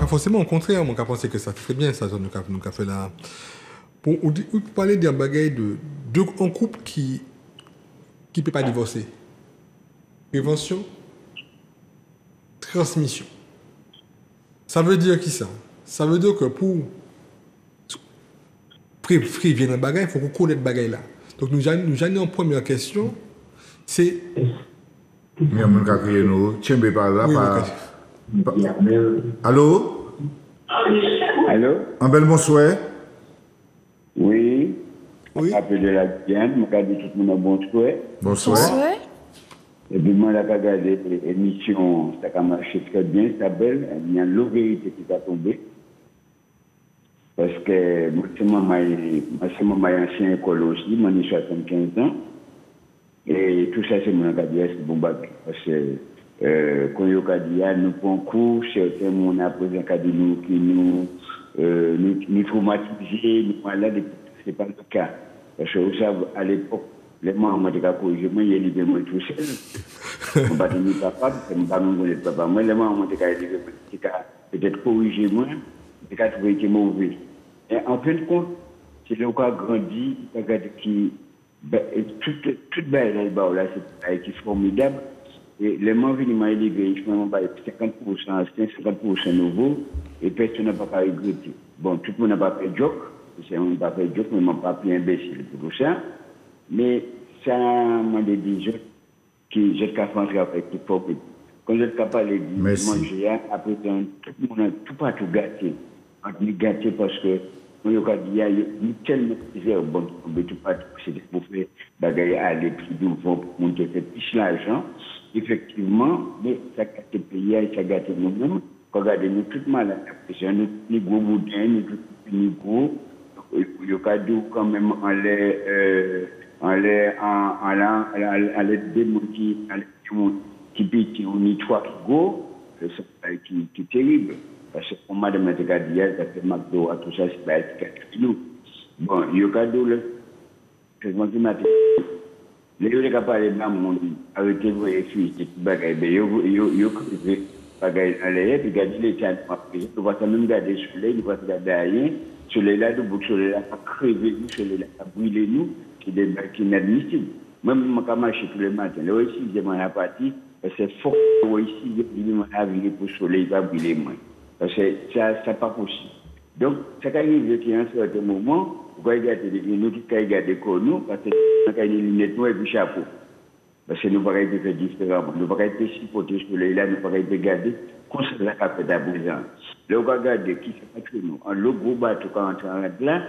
forcément, au contraire, mon cas pensé que ça fait bien, ça, nous a fait là. Pour parler d'un bagage un couple qui ne peut pas divorcer. Prévention, transmission. Ça veut dire qui ça? Ça veut dire que pour prévenir un bagage, il faut qu'on connaisse le bagage là. Donc nous allons en première question, c'est... Il y a un monde qui a crié nous, tiens, par là, Allô? Allô? Un bel bonsoir. Oui. Oui. Je m'appelle de la Guyane, je dis tout le monde bonsoir. Bonsoir. Et puis moi, j'ai regardé l'émission, ça a marché très bien, c'est belle, il y a l'eau vérité qui est tombée. Parce que moi, c'est mon ancien école aussi, moi j'ai 75 ans. Et tout ça, c'est mon acadien, c'est bon bagage. Parce que quand il y a nous prenons cours, certains on a posé un cas de nous qui nous traumatisés, nous malades, ce n'est pas le cas. Parce que vous savez, à l'époque, les mamans ont corrigé, moi, il y a livré moi tout seul. Je ne suis pas papa, je ne suis pas mon papa. Moi, les mamans ont peut-être corrigé moi, peut-être trouvé que mauvais. Et en fin de compte, c'est là où on a grandi, qui toute belle là, c'est formidable. Et les mamans viennent m'élever, je me 50%, 50% nouveau, et personne n'a pas regretté. Bon, tout le monde n'a pas fait joke, on n'a pas fait joke, mais on n'a pas pris imbécile pour tout ça. Mais ça m'a dit que j'ai qu'à faire avec tout le monde. Quand j'ai capable de manger, après tout le monde n'a tout pas tout gâté. On dit gâté parce que moi, il y a tellement de bon, tout pas c'est pour faire bagaille à les prix nouveau pour monter plus l'argent. Effectivement, mais ça gâte le pays et ça gâte nous-mêmes. Regardez, nous tout mal, nous ni gros boudin, nous tout ni gros. Il y a quand même en les démons qui piquent, on y trois qui go, c'est qui est terrible. Parce que pour madame Matégadiel, parce que McDo a tout ça, c'est pas être nous. Bon, il y a cadeau, c'est mon qui m'a dit. Les gens qui parlent de mon arrêtez vos filles, c'est bagaille, mais yo crevé bagaille à l'air, puis garder les tiens, tu vois ça même garder le soleil, tu vois ça garder rien, soleil là, le bout de soleil là, a crevé nous, soleil là, a brûlé nous, qui est inadmissible. Moi, je marche tous les matins, là aussi, j'ai mon partie, parce que faut ici, je m'en avis pour le soleil, va brûler moins. Parce que ça, c'est pas possible. Donc, ça arrive qu'à un certain moment, vous voyez, nous qui regardons comme nous, parce que nous avons des lunettes noires et des chapeaux. Parce que nous ne pouvons pas faire différemment. Nous ne pouvons pas supporter ce soleil-là, nous ne pouvons pas regarder comme ça la fait à présent. Là, on va regarder qui s'est fait nous. En le gros bateau, quand on est là,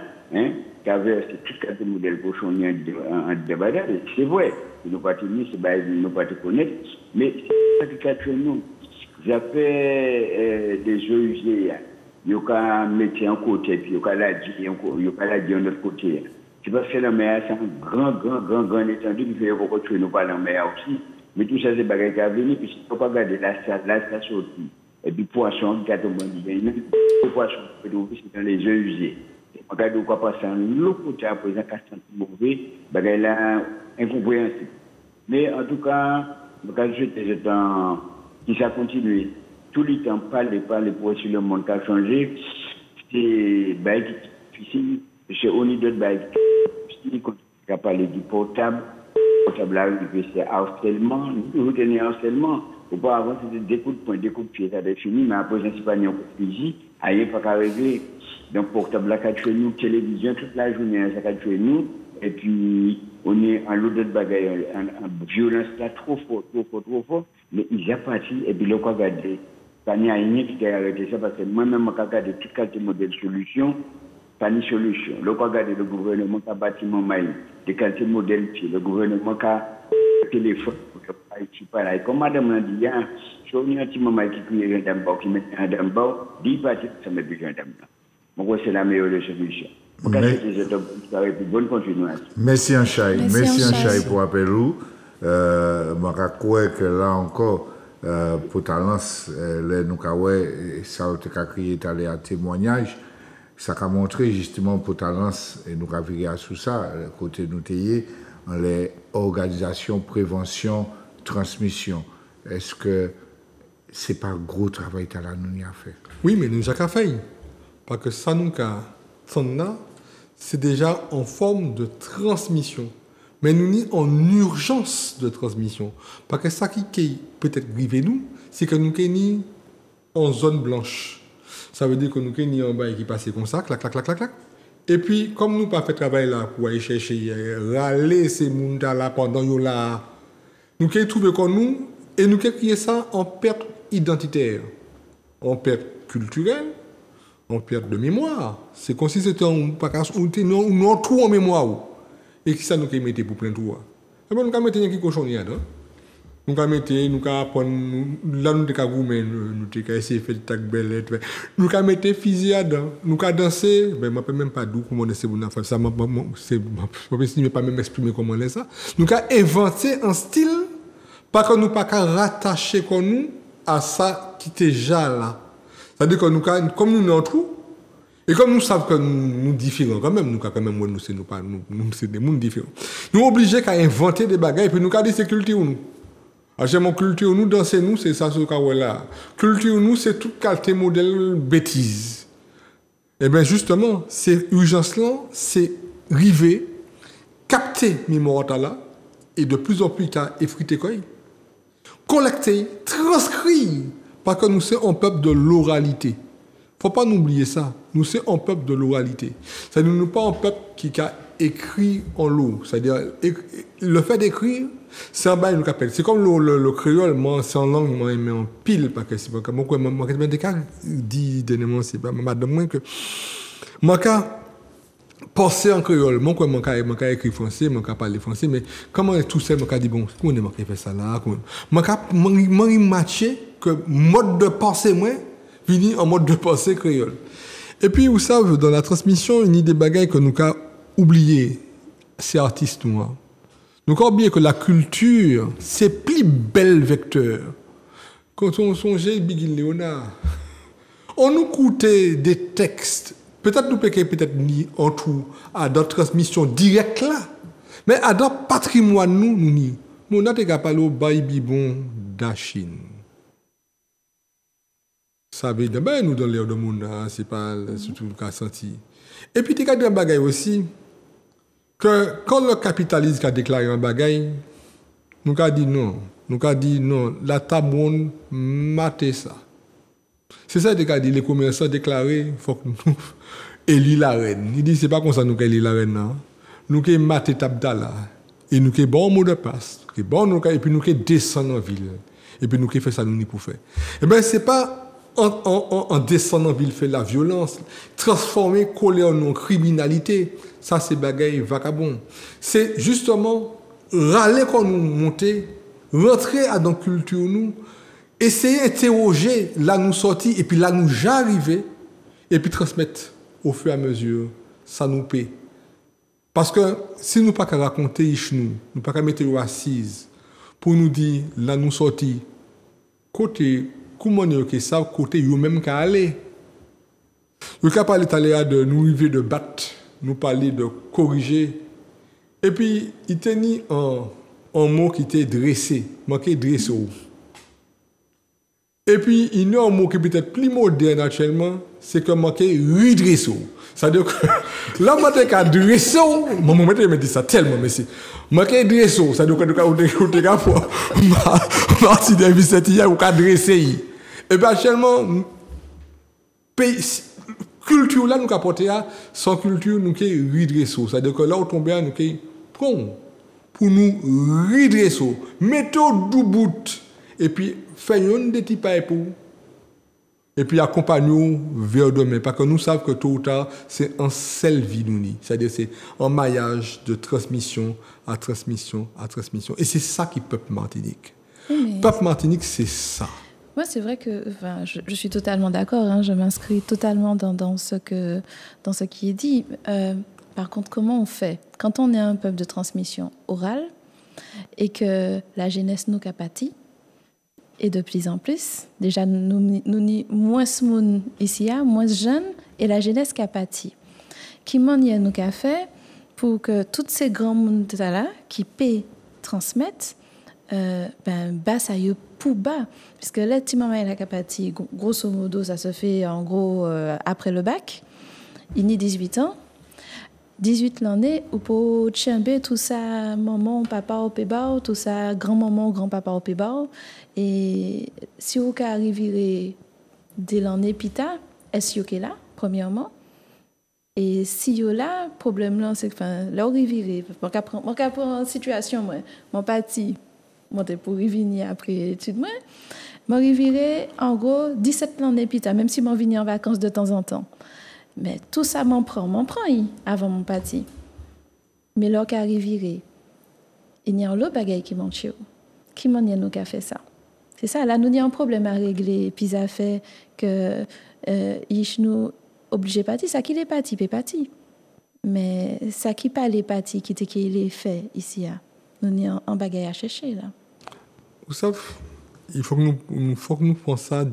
qui a versé tout cas de modèles pour changer en débat, c'est vrai. Nous ne pouvons pas tenir, nous ne pouvons pas te connaître, mais c'est ça qui nous. J'ai fait des jeux usés. Il y a un métier en côté, puis il y a la dit de l'autre côté. C'est parce que la mer, c'est un grand étendu qui fait beaucoup de choses, nous parlons de la mer aussi. Mais tout ça, c'est bagaille qui a venu, puis il ne faut pas regarder la station. Et puis, poisson, qui a tombé le poisson, c'est dans les jeux usés. Regardez quoi passer l'autre côté, à présent, quand c'est mauvais, bagaille là, incompréhensible. Mais en tout cas, quand j'étais dans. Si ça continue, tout le temps, parler pour sur le monde qui a changé, c'est difficile. C'est au niveau de difficile quand on a parlé du portable. Le portable arrivé, c'est harcèlement. Nous tenons harcèlement. Auparavant, c'était des coups de poing, des coups de pied, ça avait fini, mais après, c'est pas un coup de fusil, ailleurs, pas qu'à régler. Donc, portable là, qui a nous, télévision, toute la journée, ça a tué nous. Et puis, on est en l'autre bagaille, en violence là, trop fort. Mais il a parti, et puis le quoi regarder. Il n'y a rien qui a arrêté ça, parce que moi-même, je regarde toutes qualités de modèles de solutions, pas ni solution. Le quoi regarder le gouvernement qui a bâtiment maïs, des qualités de modèles, le gouvernement qui a téléphone, qui parle. Et comme madame l'a dit, si on a un petit moment qui crie un dame, qui met un dame, 10 parties, ça met plus un dame. Donc, c'est la meilleure des solutions. Bonne continuation. Merci Anchaï. Merci Anchaï pour l'appel. Je crois que là encore, pour Talence, nous ça a crié un témoignage. Ça a montré justement pour Talence, et nous avons vu sous ça, côté nous les organisations prévention, transmission. Est-ce que c'est pas un gros travail que nous a fait. Oui, mais nous avons fait. Parce que ça, nous avons c'est déjà en forme de transmission. Mais nous sommes en urgence de transmission. Parce que ça qui peut-être arrivé nous, c'est que nous sommes en zone blanche. Ça veut dire que nous sommes en bas qui passe comme ça, clac, clac, clac, clac, clac. Et puis, comme nous pas fait travail là pour aller chercher, râler ces gens là pendant qu'ils là, nous avons trouvé comme nous, et nous avons créé ça en perte identitaire, en perte culturelle, en perte de mémoire. C'est comme si c'était un trou en mémoire. Et qui ça nous a mis pour plein de trous. Et bien, nous avons mis des cochonniers là. Nous avons mis, nous avons appris, là nous avons goûté, nous avons essayé de faire des tacs belles. Nous avons mis des fusils dedans. Nous avons dansé. Ben, je ne peux même pas dire comment c'est bon. Ça, je ne peux pas même exprimer comment c'est ça. Nous avons inventé un style, parce que nous ne pouvons pas rattacher nous à ça qui était déjà là. C'est-à-dire que nous, comme nous sommes en trou, et comme nous savons que nous sommes différents, quand même, nous sommes des mondes différents. Nous sommes obligés d'inventer des bagages, et puis nous avons dit c'est culture nous. Alors, mon culture nous, danser nous, c'est ça ce qu'on là. Culture nous, c'est toute qualité modèle bêtise. Et bien justement, c'est urgence là, c'est river, capter mémoire là, et de plus en plus tard, effriter quoi. Collecter, transcrire, parce que nous sommes un peuple de l'oralité. Faut pas nous oublier ça. Nous sommes un peuple de l'oralité. C'est-à-dire nous ne sommes pas un peuple qui a écrit en l'eau. C'est-à-dire le fait d'écrire, c'est un bail nous appelle. C'est comme le créole, moi c'est en langue, moi mais en pile parce que c'est pas comme moi dit dernièrement c'est pas madame moi que moi penser en créole, moi écrit français, moi parler français mais comment tout ça moi dit bon, comment on fait ça là, moi matcher que mode de pensée moi fini en mode de pensée créole. Et puis, vous savez, dans la transmission, une idée bagaille que nous avons oublié, c'est artistes noirs. Nous avons oublié que la culture, c'est plus bel vecteur. Quand on songeait Bigil Léonard, on nous coûtait des textes, peut-être nous peut-être ni en tout, à d'autres transmissions directes là, mais à d'autres patrimoines nous ni. Nous n'avons pas parlé au Baïbibon d'Achine. Ça veut dire, ben, nous, dans l'air de monde, c'est pas surtout le cas senti. Et puis, il y a un bagage aussi, que quand le capitalisme a déclaré un bagage, nous avons dit non. Nous avons dit non, la table maté ça. C'est ça qu'il a dit, les commerçants déclarés, il faut que nous élire la reine. Il dit, c'est pas comme ça nous élire la reine, non. Nous avons maté table là, et nous avons bon mot de passe, et puis nous avons descendu en ville, et puis nous avons fait ça nous pour faire. Eh bien, c'est pas en descendant en ville fait la violence, transformer, coller en criminalité, ça c'est bagaille vagabond. C'est justement râler quand nous monter, rentrer à dans culture nous, essayer d'interroger là nous sortis et puis là nous j'arriver et puis transmettre au fur et à mesure, ça nous paie. Parce que si nous pas qu'à raconter nous pas qu'à mettre nous assises pour nous dire là nous sortis côté comment on ça côté eux même qu'à aller. Le cas parler de nous arriver de battre, nous parler de corriger. Et puis il tenait un mot qui était dressé, manqué dressé. Et puis il y a un mot qui est peut-être plus moderne actuellement, c'est que manqué redressé. C'est-à-dire que là moi t'es qu'à dresser, mon me dit ça tellement mais c'est manqué dressé, c'est-à-dire que tu as pour Martin Davis hier ou qu'à dresser. Et bien actuellement culture là nous apporter sans culture nous qui redresser, c'est-à-dire que là où tomber nous qui prend pour nous redresser, mettons du bout et puis faisons des petits pas pour et puis accompagnons vers demain parce que nous savons que tôt ou tard c'est un seul vie nous ni, c'est-à-dire c'est un maillage de transmission à transmission à transmission et c'est ça qui peuple Martinique. Peuple Martinique c'est ça. Moi, c'est vrai que je suis totalement d'accord, hein, je m'inscris totalement dans ce qui est dit. Par contre, comment on fait quand on est un peuple de transmission orale et que la jeunesse nous capatit et de plus en plus, déjà nous moins moun ici, moins jeunes et la jeunesse capatit. Qui m'en y a nous qu'a fait pour que toutes ces grands mondes là qui paient transmettent bas ça y est pour bas. Puisque là, petit maman, elle a capati, grosso modo, ça se fait en gros après le bac. Il y a 18 ans. 18 l'année, ou pour chamber tout ça, maman, papa au Pébao, tout ça, grand-maman, grand-papa au Pébao. Et si vous arrivez dès l'année pita, est-ce que là, premièrement? Et si vous là, problème là, c'est que là, vous arrivez. Mon cas pour une situation, moi, mon parti, moi, pour y venir après l'étude, moi, m'arriverai en gros 17 l'année pita, même si je viens en vacances de temps en temps. Mais tout ça m'en prend avant mon parti. Mais là, qu'arriverait, il y a un lot de bagaille qui m'en tue. Qui m'en y a nous qui a fait ça? C'est ça, là, nous avons un problème à régler. Puis ça fait que nous obligés de partir. Ça qui est parti, peut partir. Mais ça qui pas les partis, qui est fait ici, nous avons un bagaille à chercher, là. Vous savez, il faut que nous pensions ça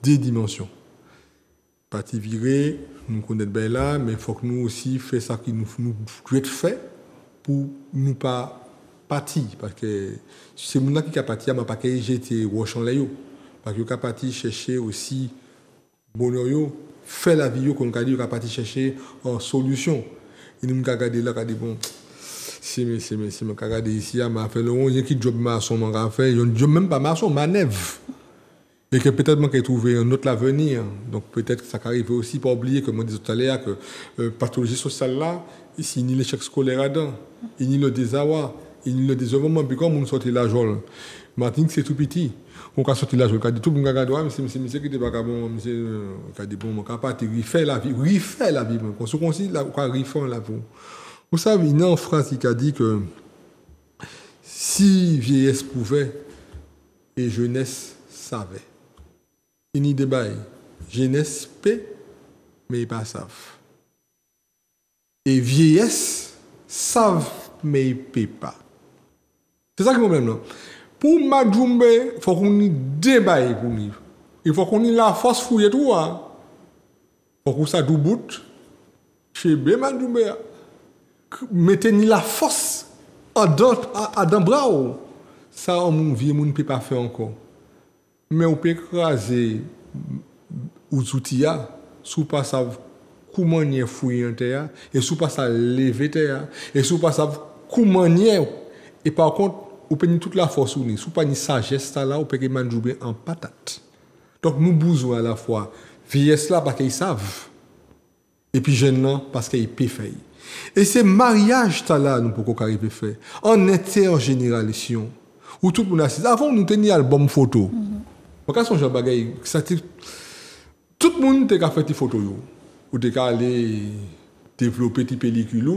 des dimensions. Parti viré, nous connaissons bien là, mais il faut que nous aussi fassions ça qui nous doit être fait pour nous pas partir. Parce que c'est mon qui a parti, mais pas que j'ai été rochant là. Parce que j'ai parti chercher aussi bonheur, faire la vie, qu'on a dit, qu'on a parti chercher en solution. Et nous avons regardé là, on a dit bon, c'est regardé ici, on a fait le il y a qui job maçon, on a fait, un job même pas maçon, manœuvre. Et que peut-être qu'il a trouvé un autre avenir. Donc peut-être que ça arrive aussi, pas oublier, comme on disait tout à l'heure, que pathologie sociale là, ici, il n'y a l'échec scolaire là-dedans, il n'y a le désarroi, il n'y a le désœuvrement, puis comme on sort de l'argent, Martinique c'est tout petit. On a sorti l'argent, on a dit tout le monde a dit, monsieur qui n'était pas bon, monsieur, on a dit bon, on a pas refait la vie, on se considère là, on a refait la vie. Vous savez, il y a une phrase qui a dit que si vieillesse pouvait et jeunesse savait. Il y a des bails. Jeunesse paie, mais ils ne savent pas. Et vieillesse savent, mais ils ne paient pas. C'est ça qui est le problème. Là. Pour Madjoumbe, il faut qu'on ait des bails pour nous. Il faut qu'on ait la force fouiller tout. Il faut qu'on ça bout. Chez Madjoumbe, mettez-nous la force à dans bras. Ça, on ne peut pas faire encore. Mais on peut écraser les outils, sous pas savoir comment y fouiller en terre, et sous pas savoir lever terre, et sous pas savoir comment y. Et par contre, on peut toute la force ou sous pas ni sagesse là, on peut manjouber en patate. Donc nous besoin à la fois vieillesse là parce qu'ils savent, et puis jeunes là parce qu'ils peuvent faire. Et ces mariages là nous pouvons arriver à faire en intergénération où tout le monde assise. Avant nous tenions album photo. Quand on a bagay, tout le monde a fait des photos, ou a allé développer des pellicules,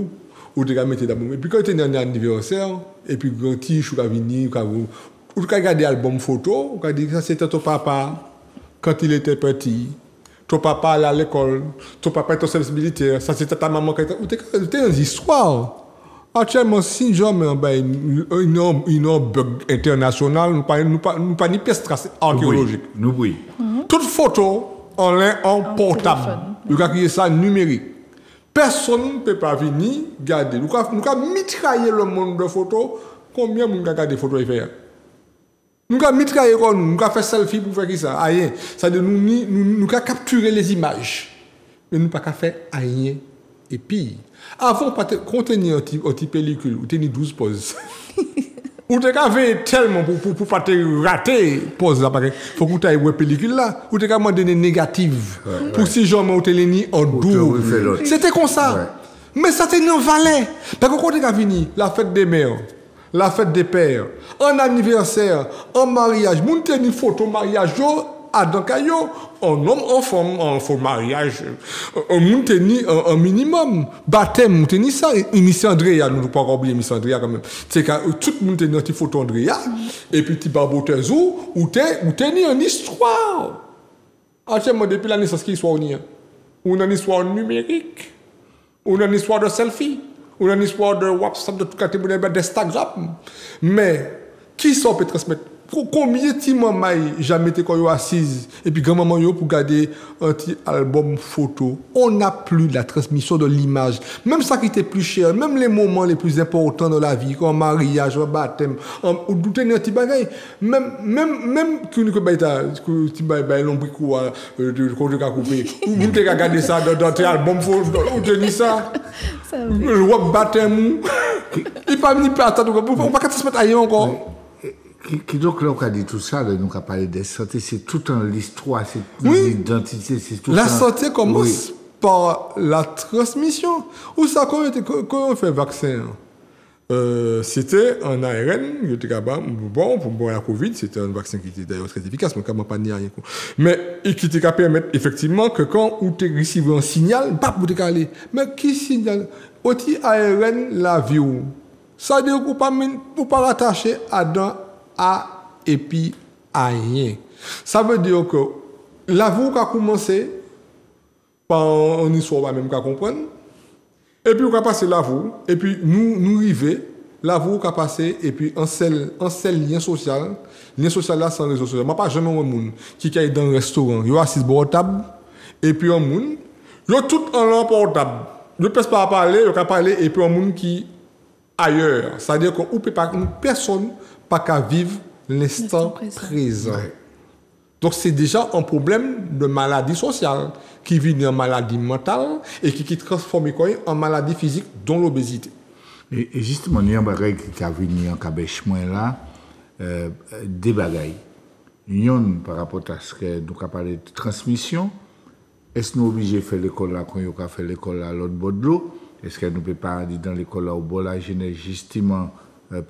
ou a mettre des albums. Et puis quand il y a un anniversaire, et puis quand il y a venir, ou a regardé l'album photo, on a dit que c'était ton papa quand il était petit. Ton papa allait à l'école, ton papa était au service militaire, ça c'était ta maman qui était. C'était une histoire. Actuellement, si jamais une bug international, nous pas ni pièce tracée archéologique. Nous oui. Toute photo en portable. Nous avons créé ça numérique. Personne ne peut pas venir garder. Nous avons mitraillé le monde de photos. Combien de gens ont gardé des photos et faire? Nous avons mitraillé, nous avons fait selfie pour faire ça. Rien. C'est-à-dire nous avons capturé les images. Mais nous n'avons pas fait rien. Et puis, avant de contenir un petit pellicule, ou tenir 12 pauses. Ou te fait tellement pour pas te rater pause là parce que faut que tu aies une pellicule là, ou te demander des négatives pour si jamais ou te les en double. C'était comme ça. Ouais. Mais ça c'était un valet. Parce que quand tu as fini la fête des mères, la fête des pères, un anniversaire, un mariage, moun te ni photo mariage à Dankayo, un homme en femme, en faux mariage, un moun te ni un minimum, baptême, moun te ni ça, Miss Andrea, nous ne pouvons pas oublier Miss Andrea quand même. C'est que tout le monde te ni une photo Andrea, et puis tu barbotezo, ou te ni une histoire. Actuellement, depuis la naissance, qui soit ni, ou une histoire numérique, ou une histoire de selfie, ou une histoire de WhatsApp, de tout catégorie d'Instagram. Mais, qui sont peut transmettre combien de petits jamais été assise et puis grand-maman yo pour garder un petit album photo. On n'a plus la transmission de l'image. Même ça qui était plus cher, même les moments les plus importants dans la vie, comme mariage, baptême, ou douter un petit bagage. Même que tu bail l'ombre quoi de couper. Ou tu regarder ça dans tes albums photo ou tenir ça. Le web baptême. Il pas ni pas attendre on pas se mettre ailleurs encore. Qui donc là on a dit tout ça, nous avons parlé de santé, c'est tout en l'histoire, c'est l'identité, c'est tout la santé commence par la transmission. Ou ça quand on fait vaccin, c'était un ARN, il était capable, bon pour la Covid, c'était un vaccin qui était d'ailleurs très efficace, mais comment pas ni rien. Mais qui était capable de permettre effectivement que quand tu recevais un signal, pas pour te caler. Mais qui signale? Aussi ARN la vie. Ça veut dire qu'on ne pas rattacher à dans A et puis à rien. Ça veut dire que la vie a commencé par une histoire même qu'à comprendre. Et puis on a passé la vie et puis nous arrivons la vie a passé et puis un seul lien social là sans réseau social. Moi pas jamais un monde qui est dans un restaurant, yo assis à table et puis un monde yo tout en l'air portable. Ne peut pas parler, on peut parler et puis un monde qui ailleurs, c'est-à-dire qu'on peut pas une personne pas qu'à vivre l'instant présent. Ouais. Donc c'est déjà un problème de maladie sociale qui vient en maladie mentale et qui transforme en maladie physique dont l'obésité. Et justement, il y a un bagage qui a venu en cabèche moins là, des bagailles. Une par rapport à ce que nous avons parlé de transmission. Est-ce que nous sommes obligés de faire l'école là quand nous avons fait l'école là à l'autre bord de l'eau? Est-ce que nous ne pouvons pas aller dans l'école là au bord de la jeunesse justement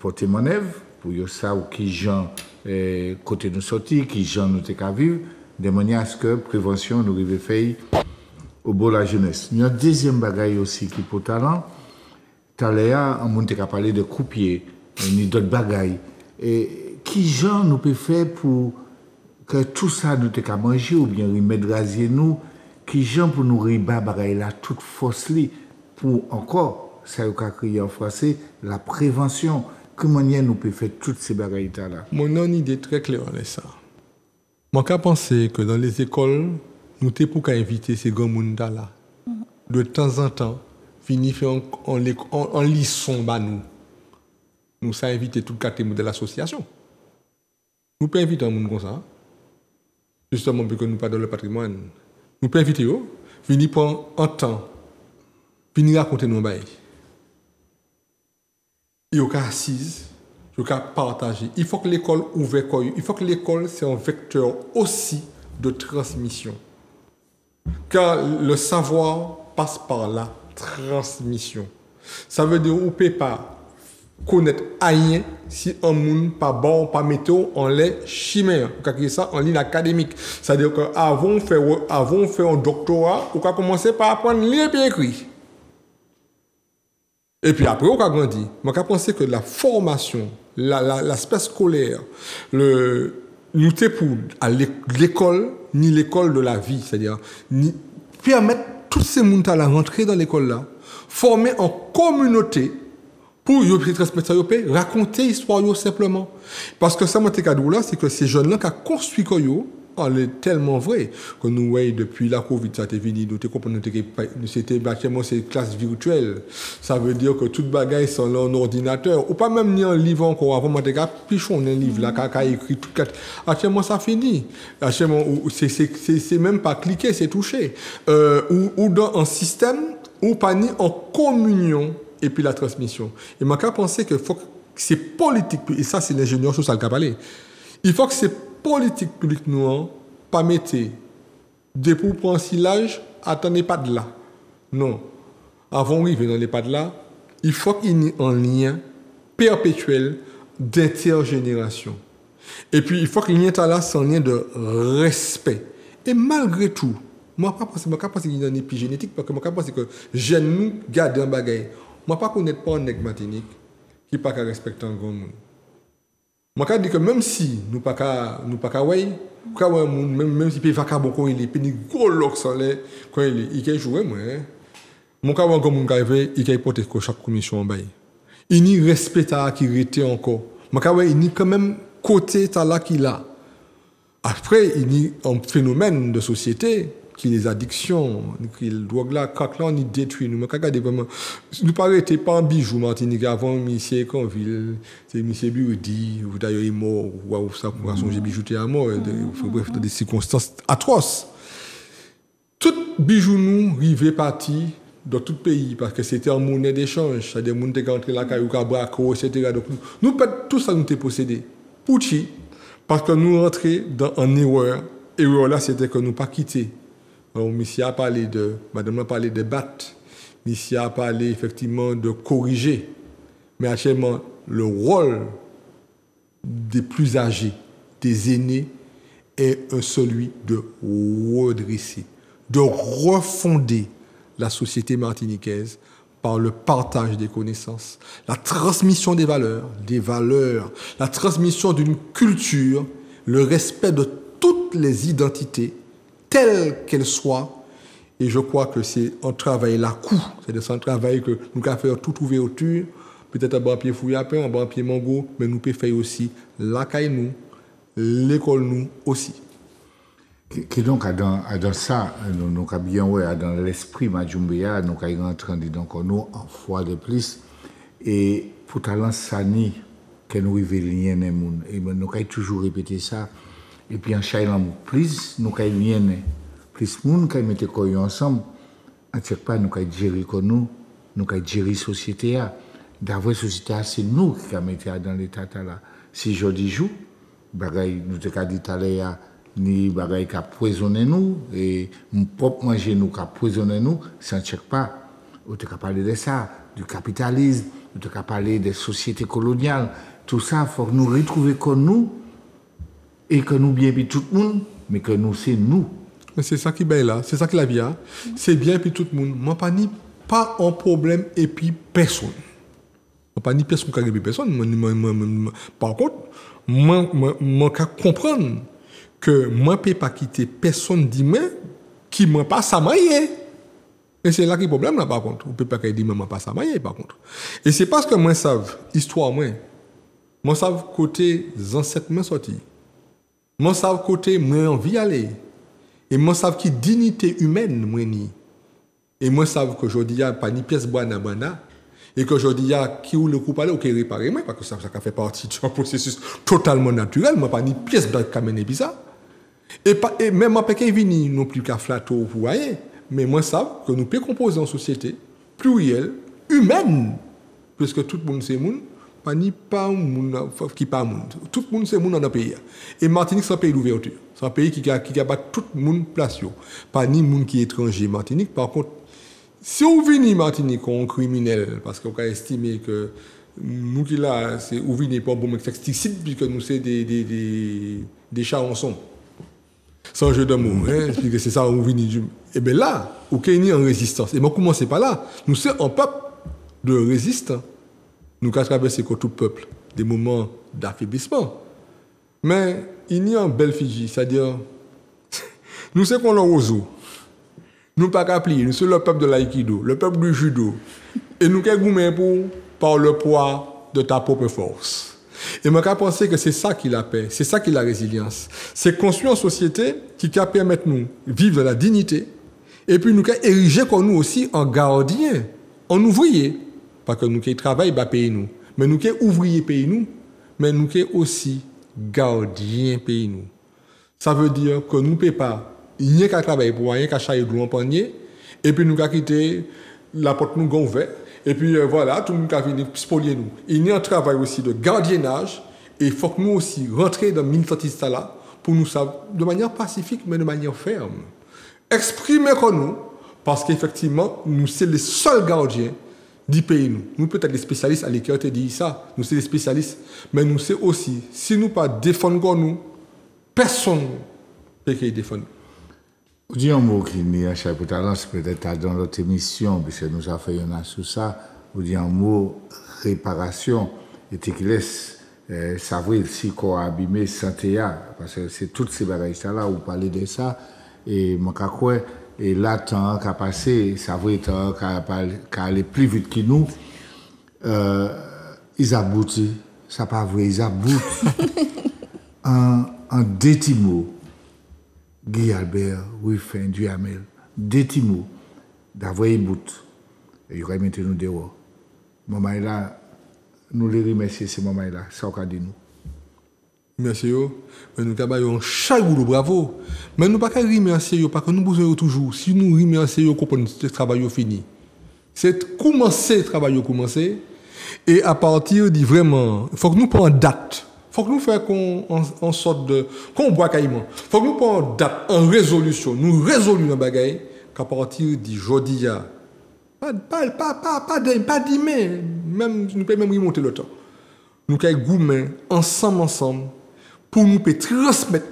porter mon œuvre pour savoir qui gens côté nous sortir, qui gens nous t'es qu'à vivre, de manière à ce que prévention nous arrive faire au bord de la jeunesse. Il y a un deuxième bagage aussi qui pour talent. Taléa, on t'a parlé de coupier, ni d'autres bagailles. Et qui gens nous peut faire pour que tout ça nous t'es qu'à manger ou bien remettre rasier nous, qui gens pour nous riba bagaille là toute force li pour encore ça qu'a crié en français la prévention. Comment nous peut faire toutes ces bagailles là? Mon idée très claire est ça. Moi qu'à penser que dans les écoles nous t'es pour qu'à inviter ces grands monde là de temps en temps finir faire en lisson ba nous ça inviter tout catégorie de l'association. Nous peut inviter un monde comme ça. Justement parce que nous pas dans le patrimoine. Nous peut inviter eux venir prendre un temps venir raconter nos bails. Il y a assise, il y a partager. Il faut que l'école ouvre. Il faut que l'école c'est un vecteur aussi de transmission. Car le savoir passe par la transmission. Ça veut dire qu'on ne peut pas connaître rien si un monde pas bon, pas météo, on l'est chimère. On peut ça en ligne académique. C'est-à-dire qu'avant de faire un doctorat, on a commencé par apprendre à lire et écrire. Et puis après, on a grandi. On a pensé que la formation, l'aspect scolaire, nous t'es pour à l'école, ni l'école de la vie, c'est-à-dire permettre tous ces gens à rentrer dans l'école là, former en communauté pour transmettre ça, raconter l'histoire c'était parce que ça m'a été cadeau là, c'est que ces jeunes là qui ont construit Koyo, on est tellement vrai que nous voyons depuis la Covid ça t'est venu, nous comprenons que c'était bâtiment c'est classe virtuelle. Ça veut dire que toute bagaille sont là en ordinateur ou pas même ni un livre encore avant moi déjà pichon un livre là qui a écrit tout quatre. Actuellement ça finit. Actuellement c'est même pas cliquer, c'est toucher. Ou dans un système ou pas ni en communion et puis la transmission. Et moi qu'à penser que faut que c'est politique et ça c'est l'ingénieur social qui a parlé. Il faut que c'est politique publique nous pas mettre des pour prendre silage attendez pas de là. Non. Avant d'arriver dans les pas de là, il faut qu'il y ait un lien perpétuel d'intergénération. Et puis il faut qu'il y ait là un lien de respect. Et malgré tout, moi pas penser qu'il y a une épigénétique parce que moi pense que j'aime nous garder un bagage. Moi pas connaître pas un nèg Martinique qui pas qu'à respecter un grand monde. Moi je dis que même si nous pas même si peut pas bon quand il est pénible gros lox quand il peut jouer moi mon cas comme mon gars il peut porter que chaque commission en bail il n'y respecte à qui était encore moi il n'y quand même côté là qu'il a. Après, il y a un phénomène de société qui les addictions, qui le drogue là, quand là on y détruit nous. Regardez vraiment, nous paraît pas un bijou Martinique avant monsieur Conville, c'est monsieur Burdi, ou d'ailleurs il est mort, ou ça pour songer bijouté à mort, bref, dans des circonstances atroces. Tout bijou nous rivé parti dans tout pays parce que c'était en monnaie d'échange, c'est-à-dire monde qui rentré là, caillou, cabraco, etc. Donc nous tout ça nous t'est possédé. Pour qui? Parce que nous rentrons en erreur. Erreur là, c'était que nous pas quitté. Monsieur a parlé de, madame a parlé de battre. Monsieur a parlé effectivement de corriger. Mais actuellement, le rôle des plus âgés, des aînés, est celui de redresser, de refonder la société martiniquaise par le partage des connaissances, la transmission des valeurs, la transmission d'une culture, le respect de toutes les identités, telles qu'elles soient. Et je crois que c'est un travail là-coup, c'est un travail que nous avons fait toute ouverture, peut-être un bon pied fouillapin, un bon pied mango, mais nous pouvons faire aussi la caille nous, l'école nous aussi. Qui donc dans ça, nous avons bien dans l'esprit Madjoumbéa, nous avons rentré donc nous en fois de plus et pour talent sani que nous révélons les monde et nous avons toujours répété ça et puis en chailam plus nous avons rien plus monde qui mettent quoi ensemble en check pas nous avons gérer nous avons gérer société a d'avoir société c'est nous qui avons mis dans l'état là si je dis jour bagay nous te dit tout à l'heure ni bagay qui a poisonné nous et mon propre manger nous qui a poisonné nous ça ne check pas on te parler de ça du capitalisme on te parler des sociétés coloniales tout ça faut que nous retrouver comme nous et que nous bien puis tout le monde mais que nous c'est nous mais c'est ça qui est là c'est ça qui la vie c'est bien puis tout le monde moi pas un problème et puis personne moi pas ni personne qui a personne par contre moi qu'à comprendre que moi ne peux pas quitter personne d'humain qui ne m'a pas samaillé. Et c'est là qu'il y a le problème, là, par contre. On ne peut pas dire que moi pas samaillé, par contre. Et c'est parce que moi, savent, histoire, moi, savent côté ancêtres, moi, sorti. Moi, savent côté, moi, envie aller. Et moi, savent qui dignité humaine, moi, ni. Et moi, savent que je dis, il n'y a pas ni pièce bana. Et que je dis, il y a qui ou le coup aller, ok, réparer, parce que ça fait partie d'un processus totalement naturel. Moi, pas ni pièce de camène puis ça. Et même moi, pas qu'il vini non plus qu'à flatter ou voyez, mais moi, ça, que nous pouvons composer en société plurielle, humaine, puisque tout le monde c'est monde, pas ni pas monde qui pas monde. Tout le monde c'est monde dans le pays. Et Martinique, c'est un pays d'ouverture. C'est un pays qui a tout le monde place. Pas ni monde qui est étranger. Martinique, par contre, si on vient Martinique en criminel, parce qu'on a estimé que nous qui là, c'est ou vient pas bon insecticide, puisque nous c'est des chats ensemble. Sans jeu de mots, puisque c'est ça on vient. Et bien là, au Kenya en résistance. Et moi, commencez pas là. Nous sommes un peuple de résistants. Nous avons traversé comme tout peuple des moments d'affaiblissement. Mais il y a un bel Fidji, c'est-à-dire, nous sommes qu'on l'a ozo. Nous pas qu'à plier, nous sommes le peuple de l'aïkido, le peuple du judo. Et nous sommes gourmets par le poids de ta propre force. Et moi, je pense que c'est ça qui la paix, c'est ça qui la résilience. C'est construire une société qui permet nous vivre de la dignité et puis nous ériger comme nous aussi en gardien, en ouvrier. Pas que nous qui travaillons, bah payer nous. Mais nous qui ouvriers payer nous, mais nous qui aussi gardiens payer nous. Ça veut dire que nous ne pouvons pas. Il n'y a qu'à travailler pour rien qu'à chailler de l'eau en panier, et puis nous qu'à quitter la porte nous ouverte, et puis voilà, tout le monde a venu spolier nous. Il y a un travail aussi de gardiennage, et il faut que nous aussi rentrions dans le militantisme là, pour nous savoir, de manière pacifique, mais de manière ferme. Exprimer comme nous, parce qu'effectivement, nous sommes les seuls gardiens du pays. Nous peut-être les spécialistes, à l'école te dit ça, nous sommes les spécialistes, mais nous sommes aussi, si nous ne pas défendre comme nous, personne ne peut défendre. Vous dites un mot qui n'est à chaque talent, c'est peut-être dans notre émission, puisque nous avons fait un sur ça. Vous dites un mot réparation, et qui laisse savoir si qu'on a abîmé santé, parce que c'est toutes ces bagages-là, vous parlez de ça, et moi, et là, temps qui a passé, ça veut être qui a allé plus vite que nous, ils aboutent, ça pas vrai, ils aboutent. en deux petits mots, Guy Albert, Ruffin, Duhamel, deux petits mots, d'avoir un bout, et il aurait mis nous dehors. Maman là, nous les remercions, ces moments là, ça on dit nous. Merci, mais nous avons chaque boulot, bravo. Mais nous ne pouvons pas remercier, parce que nous besoin toujours. Si nous remercions, nous comprenons que le travail est fini. C'est commencer le travail, commencer. Et à partir de vraiment, il faut que nous prenions date. Il faut que nous fassions en sorte de. Quand on boit caïman, il faut que nous prenions date en résolution. Nous résolvons nos bagailles qu'à partir de jeudi, pas demain, même, nous pouvons même remonter le temps. Nous avons goûté ensemble, pour nous transmettre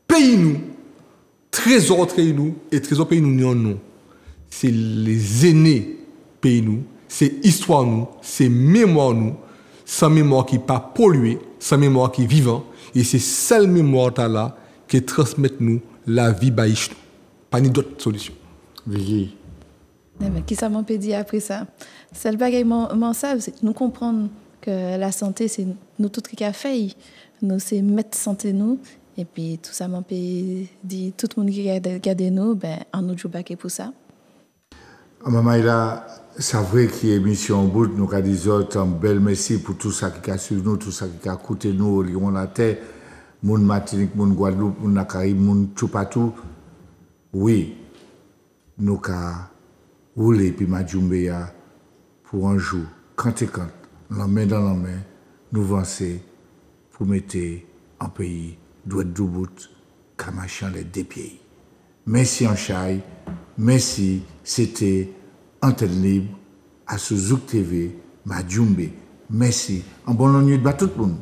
pays nous, trésor nous, et trésor pays nous, non. C'est les aînés pays nous, c'est histoire nous, c'est mémoire nous, sans mémoire qui n'est pas polluée, sans mémoire qui est vivant, et c'est celle mémoire là qui transmet nous la vie baïch nous. Pas ni d'autres solutions. Oui. Qui ça m'a dit après ça? C'est le bagage m'en savent, c'est nous comprendre que la santé, c'est nous tout qui a fait. Nous, c'est mettre santé nous. Et puis, tout ça m'a dit, tout le monde qui regarde nous, ben, on nous joue baquet pour ça. Maman, là, c'est vrai qu'il y a une émission au bout, nous avons dit un bel merci pour tout ça qui a suivi nous, tout ça qui a coûté nous au Lyon la terre, mon Martinique, mon Guadeloupe, mon Caraïbes, mon Chupatou. Oui, nous avons roulé puis Madjoumbe pour un jour, quand et quand, la main dans la main, nous avancer pour mettre en pays, doit doubout, Kamachan les deux pieds. Merci en chai, merci, c'était Antenne Libre, à Suzouk TV, Madjoumbe. Merci, en bonne nuit de tout le monde.